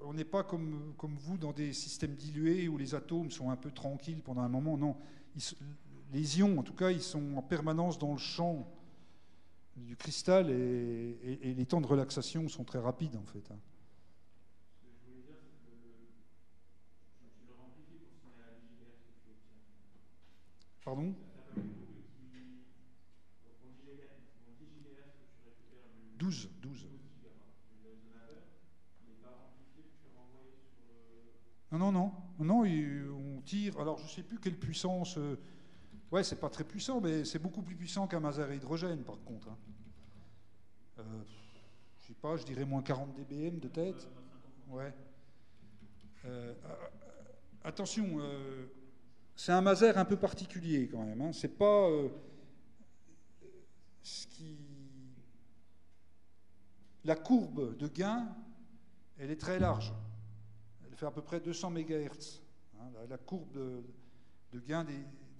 On n'est pas comme vous dans des systèmes dilués où les atomes sont un peu tranquilles pendant un moment. Non, les ions, en tout cas, ils sont en permanence dans le champ du cristal et les temps de relaxation sont très rapides en fait. Hein. Ce que je voulais dire, c'est que tu le amplifies pour signal à 10 GHz que tu obtiens. Pardon ? Tu as pas une boucle qui. Pour 10 GHz que tu récupères du. 12. 12 gigas, du résonateur, il n'est pas amplifié que tu as renvoyé sur le. Non, on tire. Alors, je ne sais plus quelle puissance. Ouais, c'est pas très puissant, mais c'est beaucoup plus puissant qu'un maser à hydrogène, par contre. Hein. Je sais pas, je dirais moins 40 dBm de tête. Ouais. Attention, c'est un maser un peu particulier quand même. Hein. C'est pas ce qui. La courbe de gain, elle est très large. Elle fait à peu près 200 MHz, hein, la courbe de gain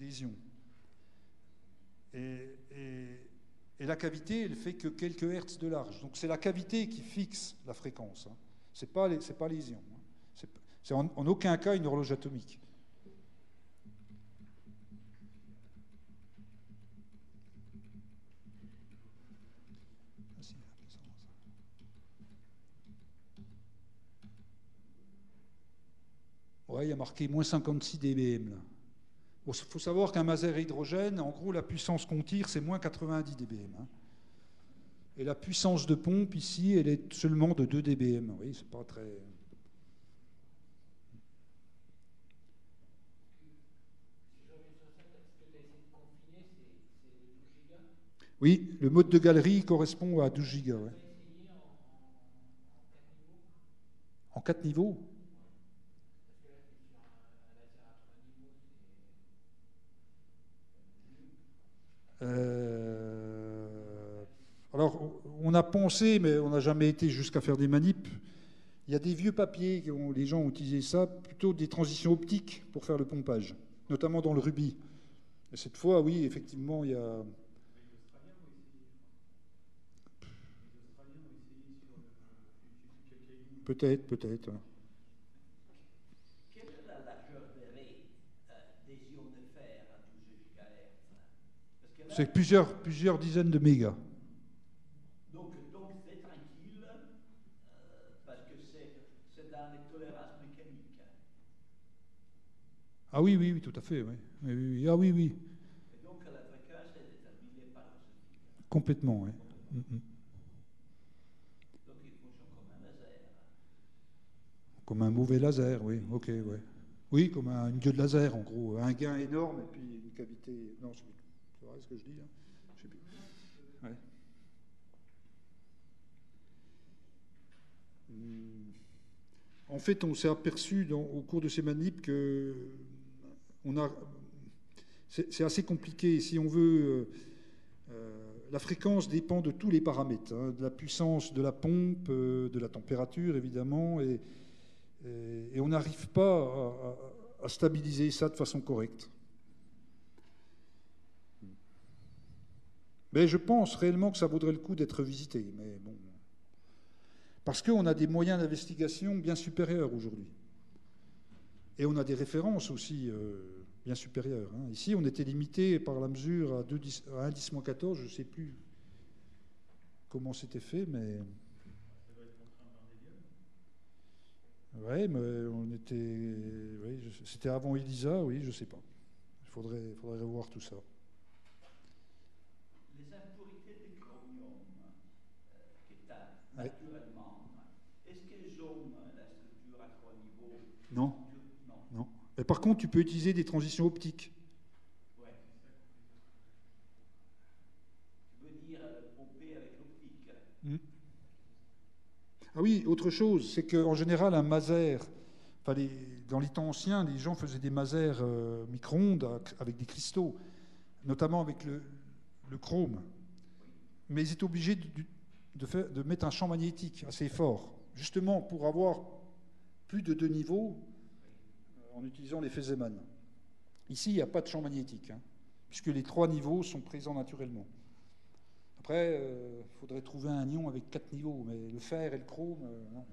des ions. Et la cavité, elle fait que quelques hertz de large. Donc c'est la cavité qui fixe la fréquence. Hein. C'est pas les ions. Hein. C'est en aucun cas une horloge atomique. Ouais, il y a marqué moins 56 dBm là. Il faut savoir qu'un maser à hydrogène, en gros, la puissance qu'on tire, c'est moins 90 dBm. Hein. Et la puissance de pompe, ici, elle est seulement de 2 dBm. Oui, c'est pas très... Oui, le mode de galerie correspond à 12 gigas. Ouais. En 4 niveaux ? Alors, on a pensé, mais on n'a jamais été jusqu'à faire des manips. Il y a des vieux papiers, les gens ont utilisé ça, plutôt des transitions optiques pour faire le pompage, notamment dans le rubis. Et cette fois, oui, effectivement, il y a... Peut-être. Quelle est la largeur des raies des ions de fer à 12 GHz? C'est plusieurs dizaines de mégas. Donc c'est tranquille, parce que c'est dans les tolérances mécaniques. Ah oui, tout à fait. Oui. Oui. Ah oui. Et donc la fréquence est déterminée par ce signal. Complètement, oui. Donc il fonctionne comme un laser. Comme un mauvais laser, oui. Ok, ouais. Oui, comme une diode laser, en gros. Un gain énorme et puis une cavité... Non, je sais plus. C'est vrai ce que je dis, hein. Je sais plus. Ouais. En fait, on s'est aperçu au cours de ces manips que c'est assez compliqué. Si on veut, la fréquence dépend de tous les paramètres, hein, de la puissance de la pompe, de la température évidemment, et on n'arrive pas à stabiliser ça de façon correcte. Mais je pense réellement que ça vaudrait le coup d'être visité. Mais bon, parce qu'on a des moyens d'investigation bien supérieurs aujourd'hui. Et on a des références aussi bien supérieures. Hein. Ici, on était limité par la mesure à 1,10-14, je ne sais plus comment c'était fait, mais... Ça doit être contraint par des dieux. Oui, mais on était... Oui, c'était avant Elisa, oui, je ne sais pas. Il faudrait revoir tout ça. Les impurités de chromium que tu as Ouais. naturellement, est-ce qu'elles ont la structure à 3 niveaux? Non. Non. Non. Et par contre, tu peux utiliser des transitions optiques. Ouais. Tu veux dire pomper avec l'optique? Mm. Ah oui, autre chose, c'est qu'en général, un maser, enfin, dans les temps anciens, les gens faisaient des masers micro-ondes avec des cristaux, notamment avec le chrome. Mais ils étaient obligés de mettre un champ magnétique assez fort, justement pour avoir plus de 2 niveaux en utilisant l'effet Zeeman. Ici, il n'y a pas de champ magnétique, hein, puisque les 3 niveaux sont présents naturellement. Après, il faudrait trouver un ion avec 4 niveaux, mais le fer et le chrome, non.